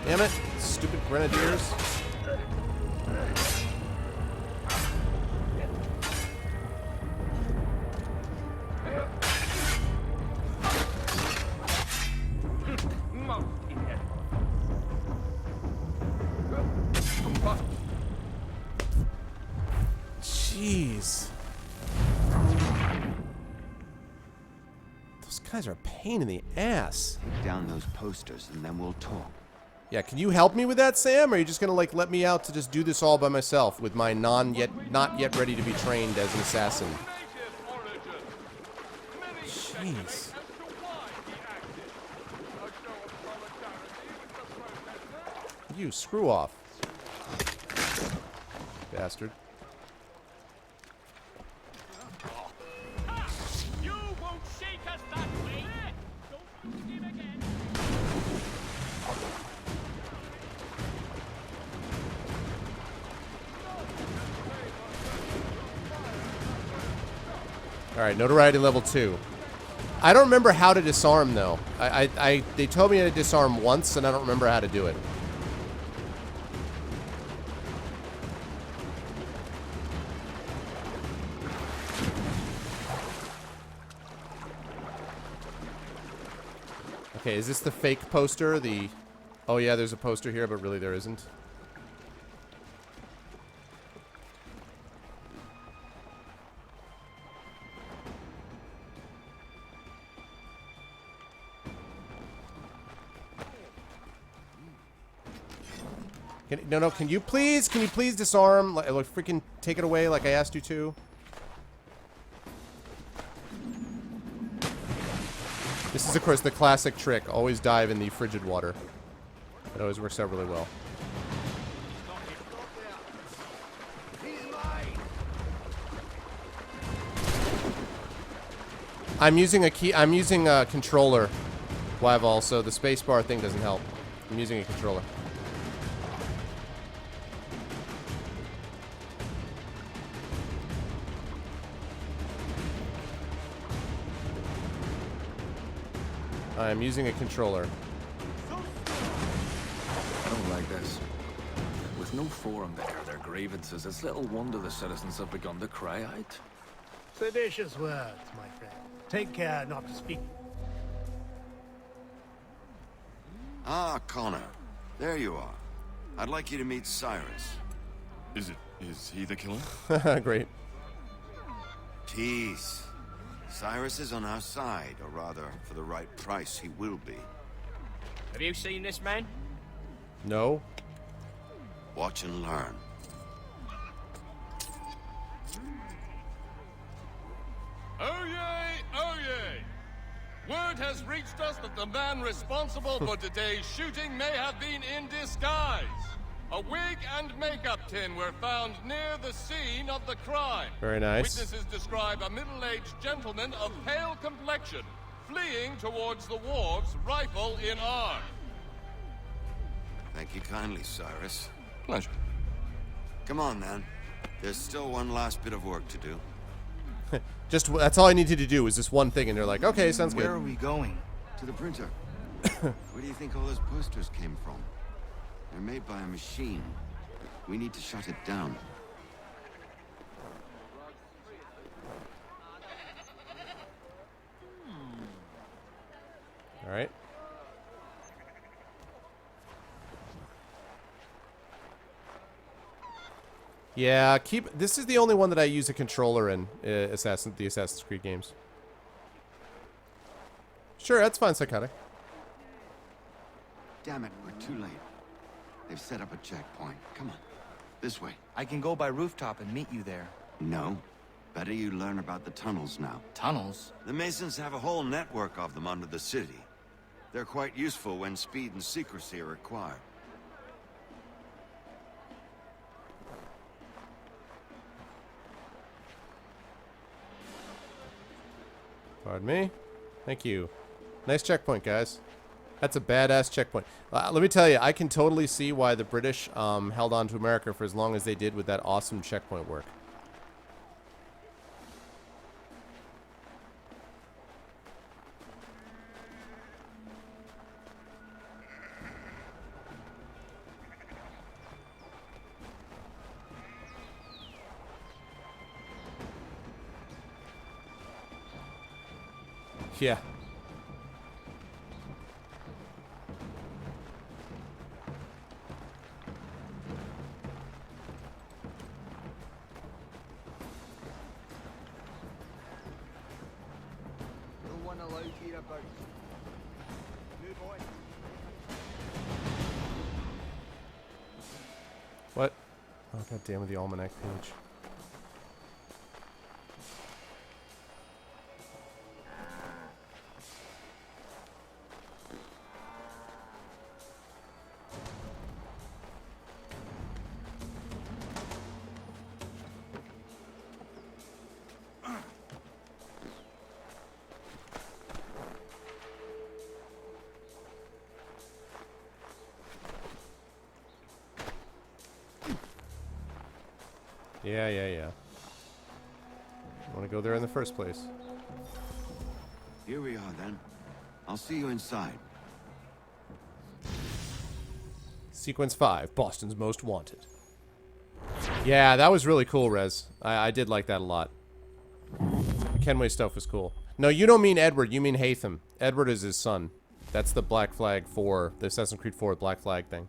Damn it. Stupid grenadiers. Jeez. Those guys are a pain in the ass.
Take down those posters and then we'll talk.
Yeah, can you help me with that, Sam? Or are you just gonna like let me out to just do this all by myself with my not yet ready to be trained as an assassin? Jeez. You screw off, bastard.
You won't shake us that way! Don't lose him again!
All right, notoriety level 2. I don't remember how to disarm though. They told me to disarm once, and I don't remember how to do it. Okay, is this the fake poster? The... Oh yeah, there's a poster here, but really there isn't. No, can you please disarm? Like, freaking take it away like I asked you to. This is, of course, the classic trick. Always dive in the frigid water. It always works out really well. I'm using a controller, Wyval, so the spacebar thing doesn't help. I'm using a controller. I'm using a controller.
I don't like this. With no forum to air their grievances, it's little wonder the citizens have begun to cry out.
Seditious words, my friend. Take care not to speak.
Ah, Connor. There you are. I'd like you to meet Cyrus.
Is he the killer?
Great.
Peace. Cyrus is on our side, or rather, for the right price, he will be.
Have you seen this man?
No.
Watch and learn.
Oh yay, oh yay! Word has reached us that the man responsible for today's shooting may have been in disguise. A wig and makeup tin were found near the scene of the crime.
Very nice.
Witnesses describe a middle-aged gentleman of pale complexion fleeing towards the wharves, rifle in arm.
Thank you kindly, Cyrus.
Pleasure.
Come on, then. There's still one last bit of work to do.
Just, that's all I needed to do was this one thing, and they're like, okay, sounds good.
Where are we going?
To the printer. Where do you think all those posters came from? They're made by a machine. We need to shut it down.
All right. Yeah, this is the only one that I use a controller in the Assassin's Creed games. Sure, that's fine, Psychotic.
Damn it, we're too late. They've set up a checkpoint. Come on. This way.
I can go by rooftop and meet you there.
No. Better you learn about the tunnels now.
Tunnels?
The Masons have a whole network of them under the city. They're quite useful when speed and secrecy are required.
Pardon me. Thank you. Nice checkpoint, guys. That's a badass checkpoint. Let me tell you, I can totally see why the British held on to America for as long as they did with that awesome checkpoint work. Yeah. What? Oh, god damn it, the almanac page. Yeah. I want to go there in the first place.
Here we are, then. I'll see you inside.
Sequence 5, Boston's Most Wanted. Yeah, that was really cool, Rez. I did like that a lot. The Kenway stuff was cool. No, you don't mean Edward, you mean Hatham. Edward is his son. That's the Black Flag 4, the Assassin's Creed 4 Black Flag thing.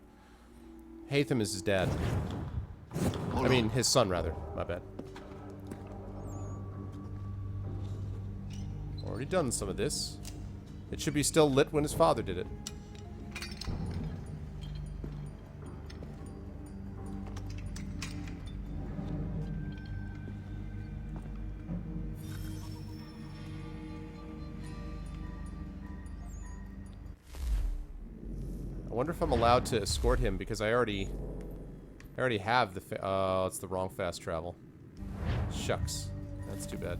Haytham is his dad. I mean, his son, rather. My bad. Already done some of this. It should be still lit when his father did it. I wonder if I'm allowed to escort him because I already have the oh, it's the wrong fast travel. Shucks. That's too bad.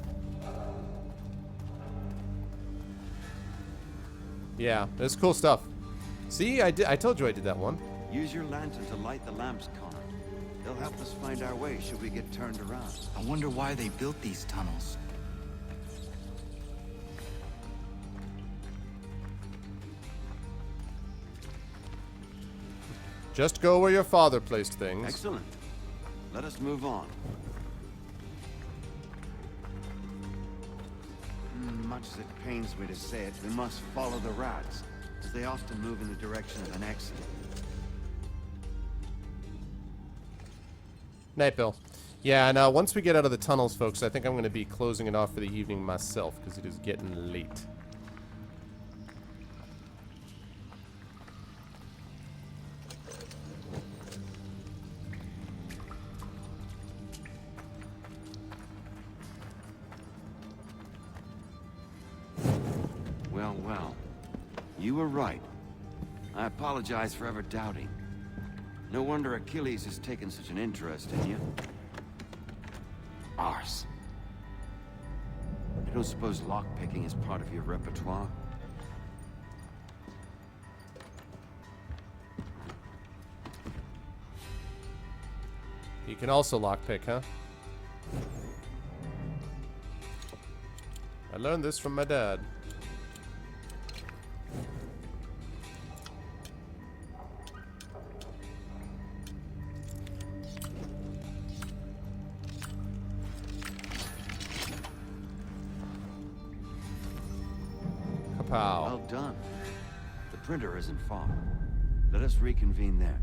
Yeah, that's cool stuff. See, I told you I did that one.
Use your lantern to light the lamps, Connor. They'll help us find our way should we get turned around.
I wonder why they built these tunnels.
Just go where your father placed things.
Excellent. Let us move on. Much as it pains me to say it, we must follow the rats, as they often move in the direction of an exit.
Night, Bill. Yeah, and once we get out of the tunnels, folks, I think I'm going to be closing it off for the evening myself, because it is getting late.
Well. You were right. I apologize for ever doubting. No wonder Achilles has taken such an interest in you. Arse. I don't suppose lockpicking is part of your repertoire?
You can also lockpick, huh? I learned this from my dad.
Well done. The printer isn't far. Let us reconvene there.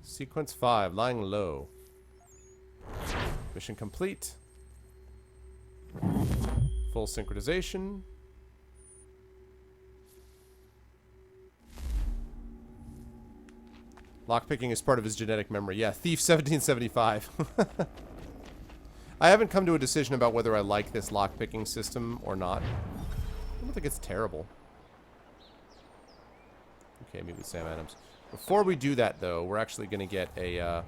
Sequence 5, lying low. Mission complete. Full synchronization. Lockpicking is part of his genetic memory. Yeah, Thief 1775. I haven't come to a decision about whether I like this lockpicking system or not. I don't think it's terrible. Okay, maybe Sam Adams. Before we do that, though, we're actually going to get a,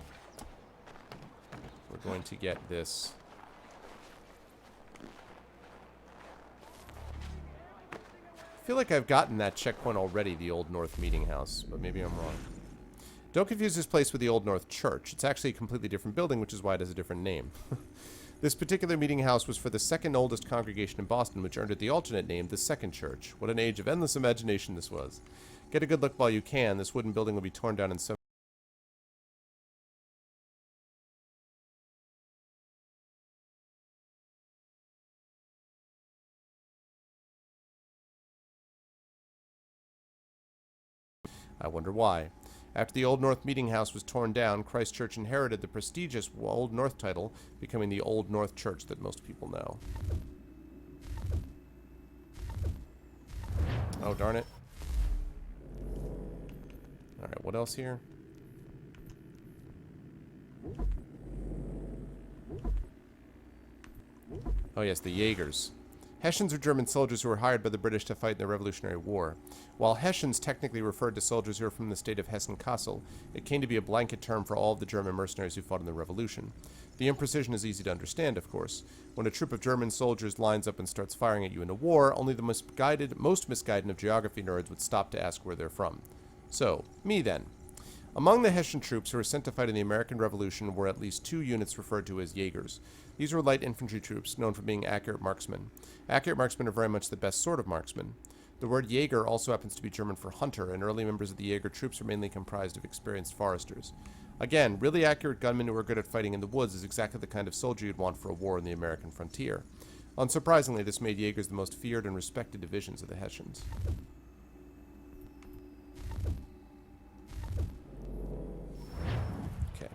we're going to get this. I feel like I've gotten that checkpoint already, the Old North Meeting House, but maybe I'm wrong. Don't confuse this place with the Old North Church. It's actually a completely different building, which is why it has a different name. This particular meeting house was for the second oldest congregation in Boston, which earned it the alternate name, the Second Church. What an age of endless imagination this was. Get a good look while you can. This wooden building will be torn down in some... I wonder why. After the Old North Meeting House was torn down, Christ Church inherited the prestigious Old North title, becoming the Old North Church that most people know. Oh, darn it. Alright, what else here? Oh yes, the Jaegers. Hessians are German soldiers who were hired by the British to fight in the Revolutionary War. While Hessians technically referred to soldiers who were from the state of Hessen-Kassel, it came to be a blanket term for all of the German mercenaries who fought in the Revolution. The imprecision is easy to understand, of course. When a troop of German soldiers lines up and starts firing at you in a war, only the most misguided of geography nerds would stop to ask where they're from. So, me then. Among the Hessian troops who were sent to fight in the American Revolution were at least 2 units referred to as Jaegers. These were light infantry troops, known for being accurate marksmen. Accurate marksmen are very much the best sort of marksmen. The word Jaeger also happens to be German for hunter, and early members of the Jaeger troops were mainly comprised of experienced foresters. Again, really accurate gunmen who are good at fighting in the woods is exactly the kind of soldier you'd want for a war in the American frontier. Unsurprisingly, this made Jaegers the most feared and respected divisions of the Hessians. Okay.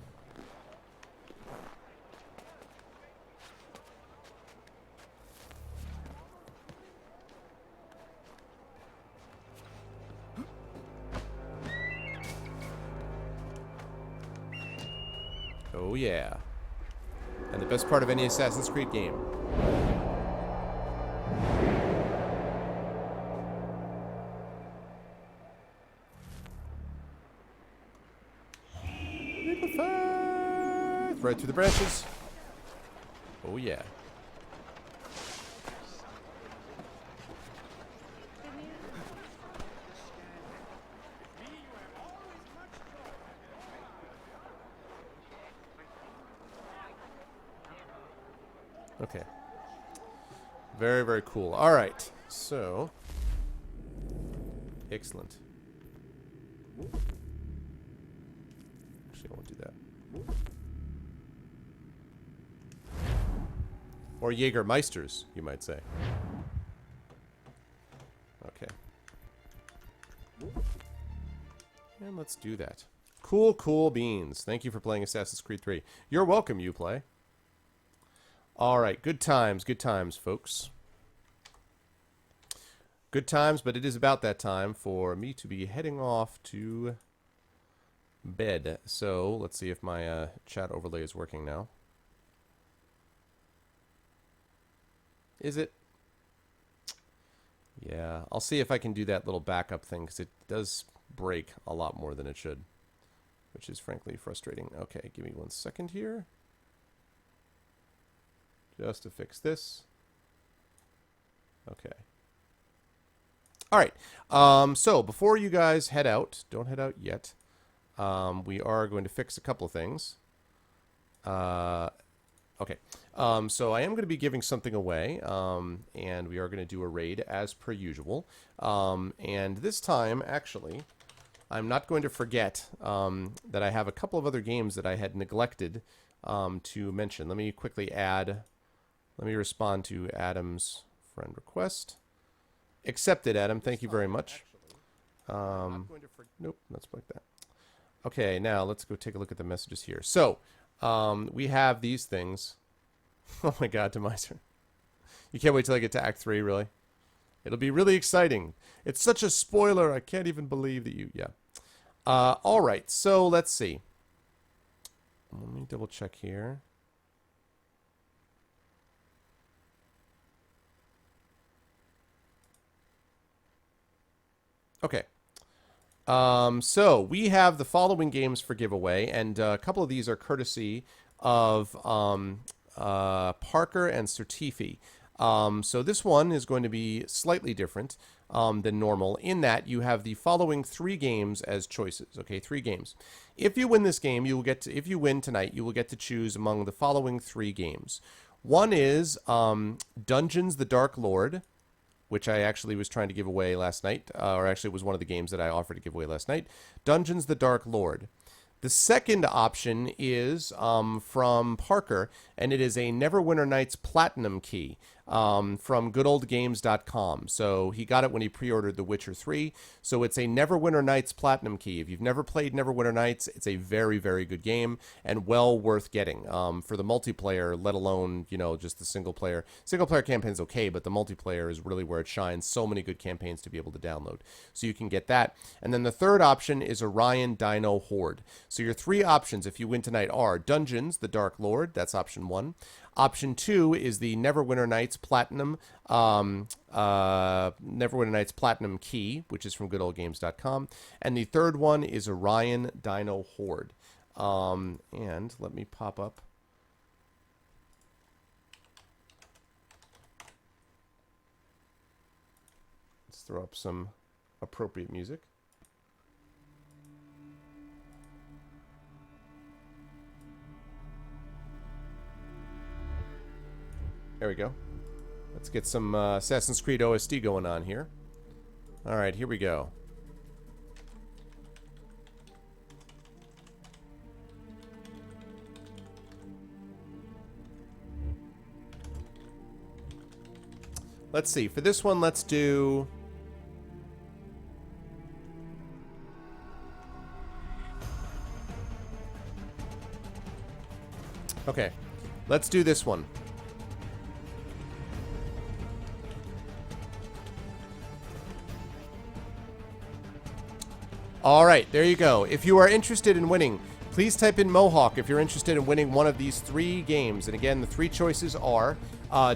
Oh yeah. And the best part of any Assassin's Creed game. Right through the branches. Oh yeah. Okay. Very, very cool. All right. So. Excellent. Actually, I won't do that. Or Jägermeisters, you might say. Okay. And let's do that. Cool, cool beans. Thank you for playing Assassin's Creed 3. You're welcome, Uplay. Alright, good times, folks. Good times, but it is about that time for me to be heading off to bed. So, let's see if my chat overlay is working now. Is it? Yeah, I'll see if I can do that little backup thing, because it does break a lot more than it should, which is frankly frustrating. Okay, give me 1 second here. Just to fix this. Okay. All right. So before you guys head out, don't head out yet. We are going to fix a couple of things. Okay. So I am going to be giving something away, and we are going to do a raid as per usual. And this time, actually, I'm not going to forget that I have a couple of other games that I had neglected to mention. Let me quickly add. Let me respond to Adam's friend request. Accepted, Adam. Thank you very much. Nope, let's like that. Okay, now let's go take a look at the messages here. So, we have these things. Oh my god, Demiser. You can't wait till I get to Act 3, really? It'll be really exciting. It's such a spoiler, I can't even believe that you... Yeah. Alright, so let's see. Let me double check here. Okay. So we have the following games for giveaway, and a couple of these are courtesy of Parker and Certifi. So this one is going to be slightly different than normal in that you have the following 3 games as choices. Okay, 3 games. If you win this game, you will get to, if you win tonight, you will get to choose among the following 3 games. One is Dungeons: The Dark Lord, which I actually was trying to give away last night, or actually it was one of the games that I offered to give away last night. Dungeons: The Dark Lord. The second option is from Parker, and it is a Neverwinter Nights Platinum Key from goodoldgames.com. So he got it when he pre-ordered The Witcher 3. So it's a Neverwinter Nights Platinum Key. If you've never played Neverwinter Nights, it's a very, very good game and well worth getting for the multiplayer, let alone, you know, just the single player. Single player campaign is okay, but the multiplayer is really where it shines. So many good campaigns to be able to download. So you can get that. And then the third option is Orion Dino Horde. So your 3 options, if you win tonight, are Dungeons: The Dark Lord. That's option 1. Option 2 is the Neverwinter Nights Platinum, Neverwinter Nights Platinum Key, which is from goodoldgames.com. And the third one is Orion Dino Horde. And let me pop up. Let's throw up some appropriate music. There we go. Let's get some Assassin's Creed OST going on here. Alright, here we go. Let's see. For this one, let's do... Okay. Let's do this one. All right, there you go. If you are interested in winning, please type in Mohawk if you're interested in winning one of these 3 games. And again, the 3 choices are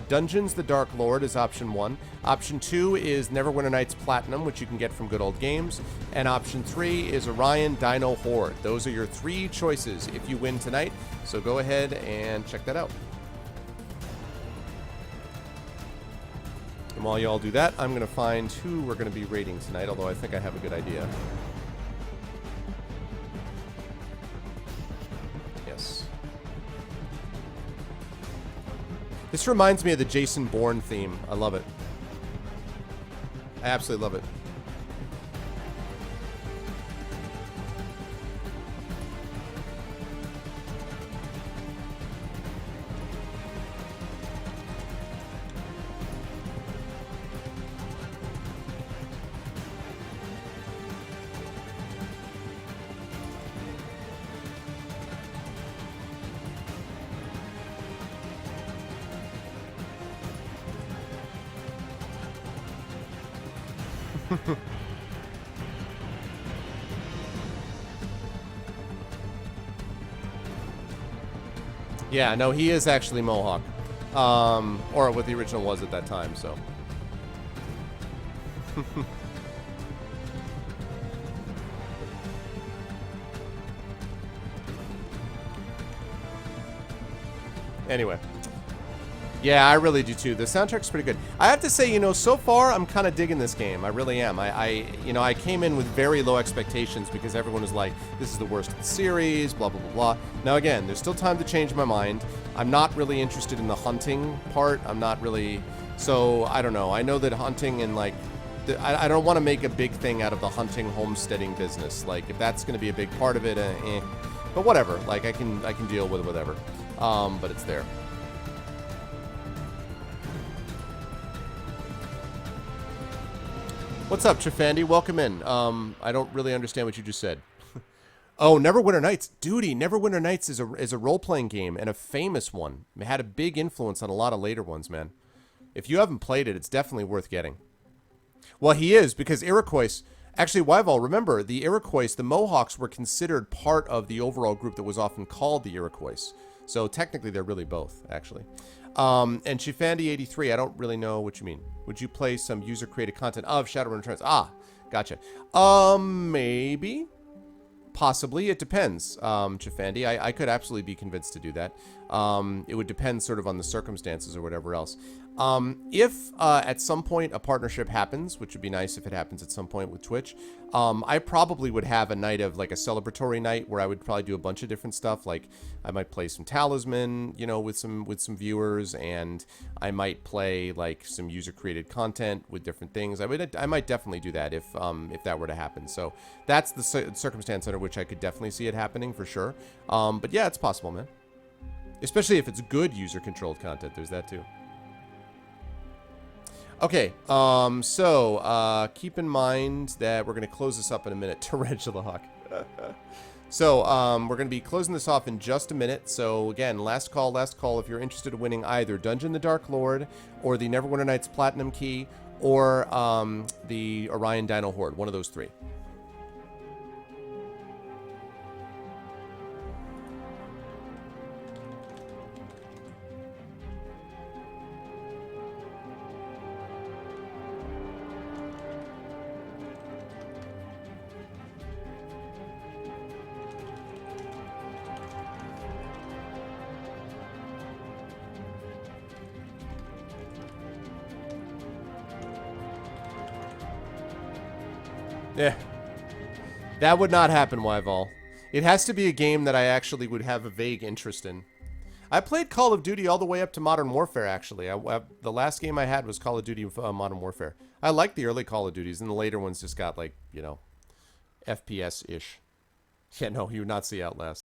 Dungeons the Dark Lord is option 1. Option 2 is Neverwinter Nights Platinum, which you can get from Good Old Games. And option 3 is Orion Dino Horde. Those are your 3 choices if you win tonight. So go ahead and check that out. And while y'all do that, I'm going to find who we're going to be rating tonight, although I think I have a good idea. This reminds me of the Jason Bourne theme. I love it. I absolutely love it. Yeah, no, he is actually Mohawk. Or what the original was at that time, so. Anyway. Yeah, I really do too. The soundtrack's pretty good. I have to say, you know, so far I'm kind of digging this game. I really am. I came in with very low expectations because everyone was like, this is the worst of the series, blah, blah, blah, blah. Now again, there's still time to change my mind. I'm not really interested in the hunting part. I'm not really, so I don't know. I know that hunting and like, I don't want to make a big thing out of the hunting homesteading business. Like if that's going to be a big part of it, but whatever. Like I can deal with whatever. But it's there. What's up, Trifandi? Welcome in. I don't really understand what you just said. Oh, Neverwinter Nights. Duty, Neverwinter Nights is a role-playing game and a famous one. It had a big influence on a lot of later ones, man. If you haven't played it, it's definitely worth getting. Well, he is, because Iroquois... Actually, Wyval, remember, the Iroquois, the Mohawks, were considered part of the overall group that was often called the Iroquois. So technically, they're really both, actually. And Chifandi83, I don't really know what you mean. Would you play some user-created content of Shadowrun Returns? Ah, gotcha. Maybe. Possibly. It depends, Chifandi. I could absolutely be convinced to do that. It would depend sort of on the circumstances or whatever else. If at some point a partnership happens, which would be nice if it happens at some point with Twitch, I probably would have a night of like a celebratory night where I would probably do a bunch of different stuff. Like I might play some Talisman, you know, with some viewers, and I might play like some user created content with different things. I might definitely do that if that were to happen. So that's the circumstance under which I could definitely see it happening for sure. But yeah, it's possible, man. Especially if it's good user controlled content. There's that too. Okay, so keep in mind that we're going to close this up in a minute. Tarantula Hawk. So, we're going to be closing this off in just a minute. So, again, last call if you're interested in winning either Dungeon the Dark Lord or the Neverwinter Nights Platinum Key or the Orion Dino Horde. One of those 3. Yeah. That would not happen, Wyval. It has to be a game that I actually would have a vague interest in. I played Call of Duty all the way up to Modern Warfare, actually. The last game I had was Call of Duty Modern Warfare. I liked the early Call of Duties, and the later ones just got, like, you know, FPS-ish. Yeah, no, you would not see Outlast.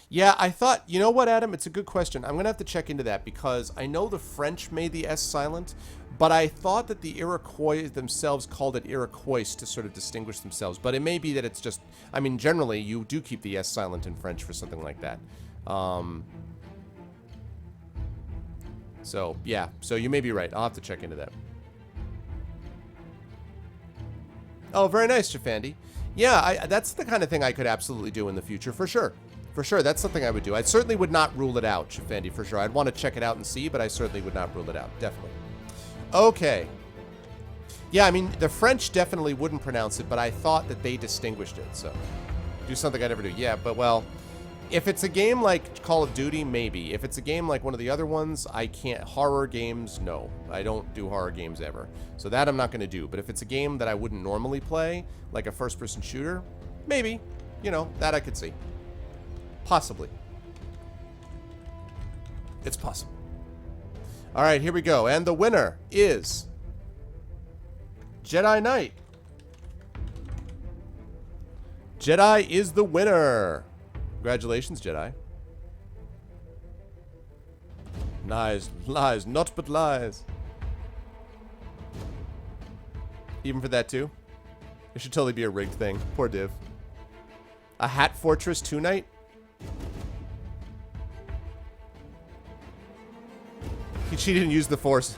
Yeah, I thought, you know what, Adam? It's a good question. I'm going to have to check into that because I know the French made the S silent, but I thought that the Iroquois themselves called it Iroquois to sort of distinguish themselves. But it may be that it's just, I mean, generally you do keep the S silent in French for something like that. So, yeah. So you may be right. I'll have to check into that. Oh, very nice, Jafandi. Yeah, that's the kind of thing I could absolutely do in the future, for sure. For sure, that's something I would do. I certainly would not rule it out, Jafandi, for sure. I'd want to check it out and see, but I certainly would not rule it out. Definitely. Okay. Yeah, I mean, the French definitely wouldn't pronounce it, but I thought that they distinguished it, so. Do something I never do. Yeah, but, well, if it's a game like Call of Duty, maybe. If it's a game like one of the other ones, I can't. Horror games, no. I don't do horror games ever. So that I'm not going to do. But if it's a game that I wouldn't normally play, like a first-person shooter, maybe. You know, that I could see. Possibly. It's possible. All right, here we go. And the winner is Jedi Knight. Jedi is the winner. Congratulations, Jedi. Lies, lies, not but lies. Even for that, too? It should totally be a rigged thing. Poor Div. A Hat Fortress 2 Night? He cheated and used the Force.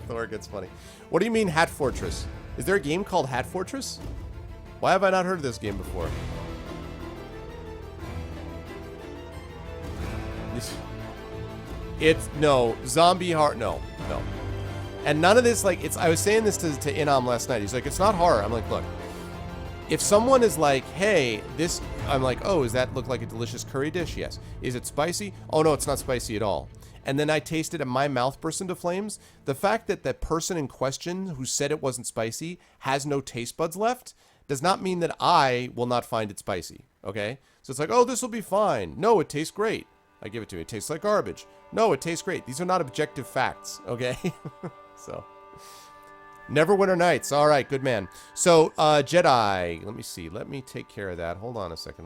Thor gets funny. What do you mean, Hat Fortress? Is there a game called Hat Fortress? Why have I not heard of this game before? It's no zombie horror. No. And none of this, like, it's. I was saying this to Inam last night. He's like, it's not horror. I'm like, look, if someone is like, hey, this, I'm like, oh, does that look like a delicious curry dish? Yes. Is it spicy? Oh no, it's not spicy at all. And then I tasted and my mouth burst into flames. The fact that the person in question who said it wasn't spicy has no taste buds left does not mean that I will not find it spicy. Okay? So it's like, oh, this will be fine. No, it tastes great. I give it to you. It tastes like garbage. No, it tastes great. These are not objective facts, okay? So, Neverwinter Nights. All right, good man. So, Jedi. Let me see. Let me take care of that. Hold on a second.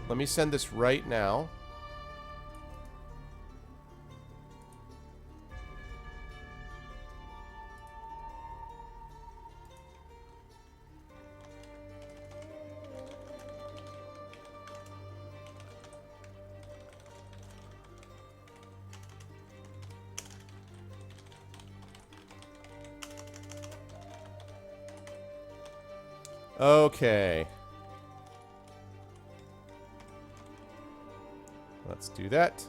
Let me send this right now. Okay. Let's do that.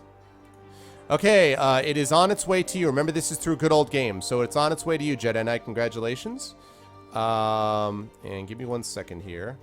Okay, it is on its way to you. Remember, this is through Good Old Games, so it's on its way to you, Jedi Knight. Congratulations. And give me 1 second here.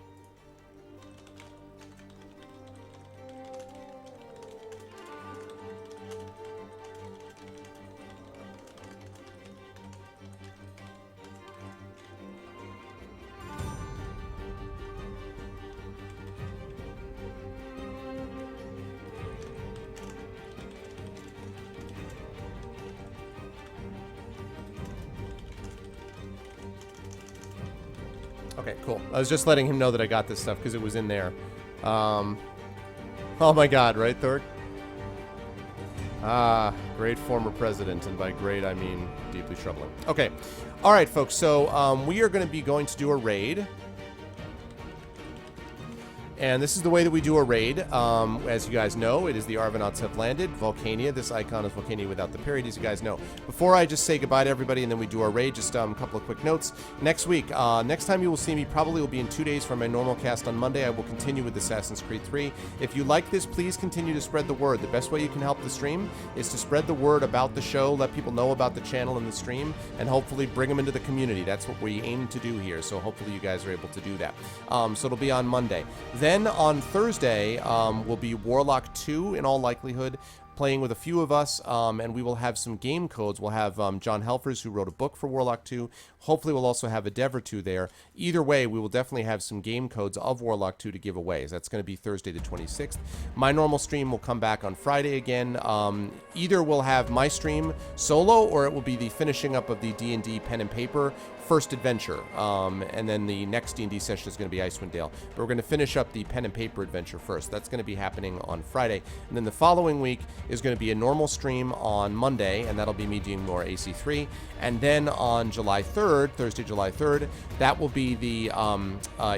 Okay, cool. I was just letting him know that I got this stuff because it was in there. Oh my god, right, Thorg? Ah, great former president, and by great I mean deeply troubling. Okay, all right, folks, so we are going to be going to do a raid. And this is the way that we do a raid. As you guys know, it is the Arvanauts have landed. Volcania. This icon is Volcania without the period, as you guys know. Before I just say goodbye to everybody and then we do our raid, just a couple of quick notes. Next week, next time you will see me probably will be in 2 days from my normal cast on Monday. I will continue with Assassin's Creed 3. If you like this, please continue to spread the word. The best way you can help the stream is to spread the word about the show, let people know about the channel and the stream, and hopefully bring them into the community. That's what we aim to do here, so hopefully you guys are able to do that. So it'll be on Monday. Then on Thursday will be Warlock 2 in all likelihood, playing with a few of us, and we will have some game codes. We'll have John Helfers, who wrote a book for Warlock 2. Hopefully we'll also have a dev or two there. Either way, we will definitely have some game codes of Warlock 2 to give away. So that's going to be Thursday the 26th. My normal stream will come back on Friday again. Either we'll have my stream solo, or it will be the finishing up of the D&D pen and paper first adventure, and then the next D&D session is going to be Icewind Dale. But we're going to finish up the pen and paper adventure first. That's going to be happening on Friday, and then the following week is going to be a normal stream on Monday, and that'll be me doing more AC3. And then on July 3rd, Thursday, July 3rd, that will be the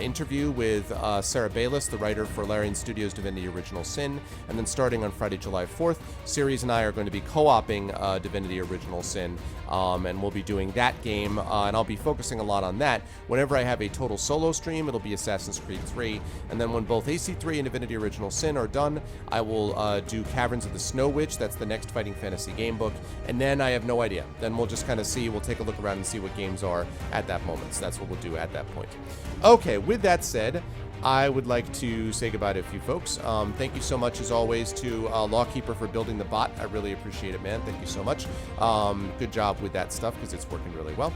interview with Sarah Bayless, the writer for Larian Studios' Divinity Original Sin. And then starting on Friday, July 4th, Ceres and I are going to be co-oping Divinity Original Sin, and we'll be doing that game, and I'll be focusing a lot on that. Whenever I have a total solo stream, it'll be Assassin's Creed 3, and then when both AC3 and Divinity Original Sin are done, I will do Caverns of the Snow Witch. That's the next Fighting Fantasy game book, and then I have no idea. Then we'll just kind of see, we'll take a look around and see what games are at that moment. So that's what we'll do at that point. Okay, with that said, I would like to say goodbye to a few folks. Thank you so much, as always, to Lawkeeper for building the bot. I really appreciate it, man. Thank you so much. Good job with that stuff, because it's working really well.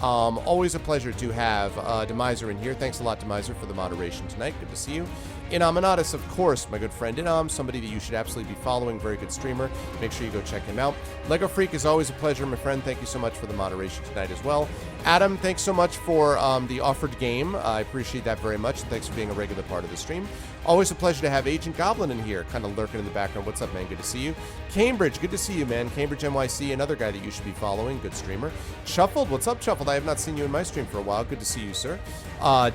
Always a pleasure to have Demiser in here. Thanks a lot, Demiser, for the moderation tonight. Good to see you. Inaminatus, of course, my good friend Inam, somebody that you should absolutely be following, very good streamer. Make sure you go check him out. Lego Freak is always a pleasure, my friend. Thank you so much for the moderation tonight as well. Adam, thanks so much for the offered game. I appreciate that very much. Thanks for being a regular part of the stream. Always a pleasure to have Agent Goblin in here, kind of lurking in the background. What's up, man? Good to see you. Cambridge, good to see you, man. Cambridge NYC, another guy that you should be following. Good streamer. Shuffled, what's up, Shuffled? I have not seen you in my stream for a while. Good to see you, sir.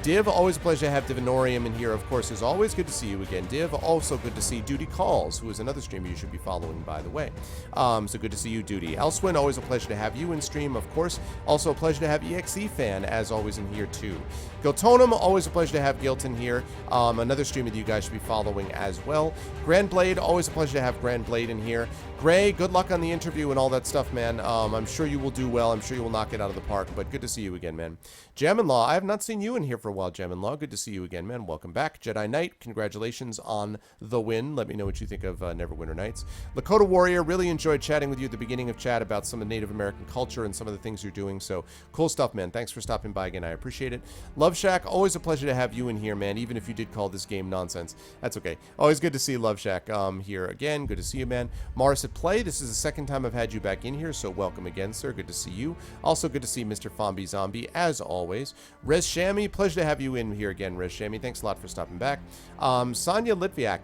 Div, always a pleasure to have Divinorium in here, of course, as always. Good to see you again, Div. Also good to see Duty Calls, who is another streamer you should be following, by the way. So good to see you, Duty. Elswin, always a pleasure to have you in stream, of course. Also a pleasure to have EXE Fan, as always, in here, too. Giltonum, always a pleasure to have Gilt in here. Another streamer that you guys should be following as well. Grand Blade, always a pleasure to have Grand Blade in here. Gray, good luck on the interview and all that stuff, man. I'm sure you will do well. I'm sure you will knock it out of the park, but good to see you again, man. Jam and Law, I have not seen you in here for a while, Jam and Law. Good to see you again, man. Welcome back. Jedi Knight, congratulations on the win. Let me know what you think of Neverwinter Nights. Lakota Warrior, really enjoyed chatting with you at the beginning of chat about some of Native American culture and some of the things you're doing, so cool stuff, man. Thanks for stopping by again. I appreciate it. Love Shack, always a pleasure to have you in here, man, even if you did call this game nonsense. That's okay. Always good to see Love Shack here again. Good to see you, man. Morris at Play, this is the second time I've had you back in here, so welcome again, sir. Good to see you. Also good to see Mr. Fombi Zombie, as always. Rez Shami, pleasure to have you in here again, Rez Shami. Thanks a lot for stopping back. Sonia Litviak,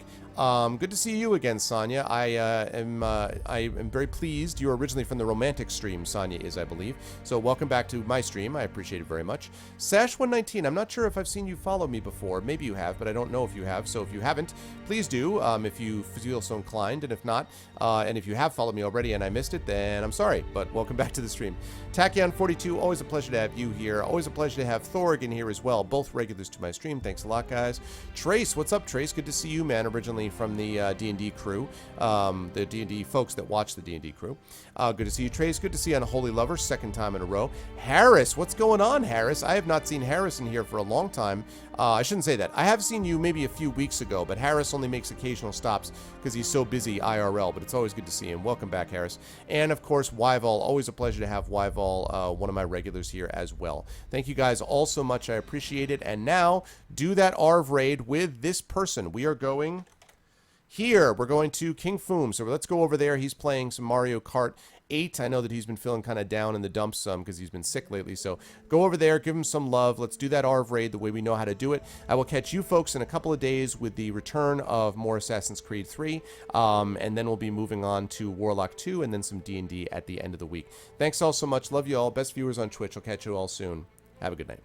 good to see you again, Sonia. I am very pleased. You're originally from the romantic stream, Sonia is, I believe. So welcome back to my stream. I appreciate it very much. Sash119, I'm not sure if I've seen you follow me before. Maybe you have, but I don't know if you have. So if you haven't, please do, if you feel so inclined. And if not, and if you have followed me already and I missed it, then I'm sorry. But welcome back to the stream. Tachyon42, always a pleasure to have you here. Always a pleasure to have Thorg in here as well. Both regulars to my stream. Thanks a lot, guys. Trace, what's up, Trace? Good to see you, man. Originally from the D&D crew, the D&D folks that watch the D&D crew. Good to see you, Trace. Good to see you on Holy Lover, second time in a row. Harris, what's going on, Harris? I have not seen Harris in here for a long time. I shouldn't say that. I have seen you maybe a few weeks ago, but Harris only makes occasional stops because he's so busy IRL, but it's always good to see him. Welcome back, Harris. And, of course, Wyval. Always a pleasure to have Wyval, one of my regulars here as well. Thank you guys all so much. I appreciate it. And now, do that ARV raid with this person. We are going here. We're going to King Foom. So let's go over there. He's playing some Mario Kart 8. I know that he's been feeling kind of down in the dumps some because he's been sick lately. So go over there, give him some love. Let's do that ARV raid the way we know how to do it. I will catch you folks in a couple of days with the return of more Assassin's Creed 3. And then we'll be moving on to Warlock 2 and then some D&D at the end of the week. Thanks all so much. Love you all. Best viewers on Twitch. I'll catch you all soon. Have a good night.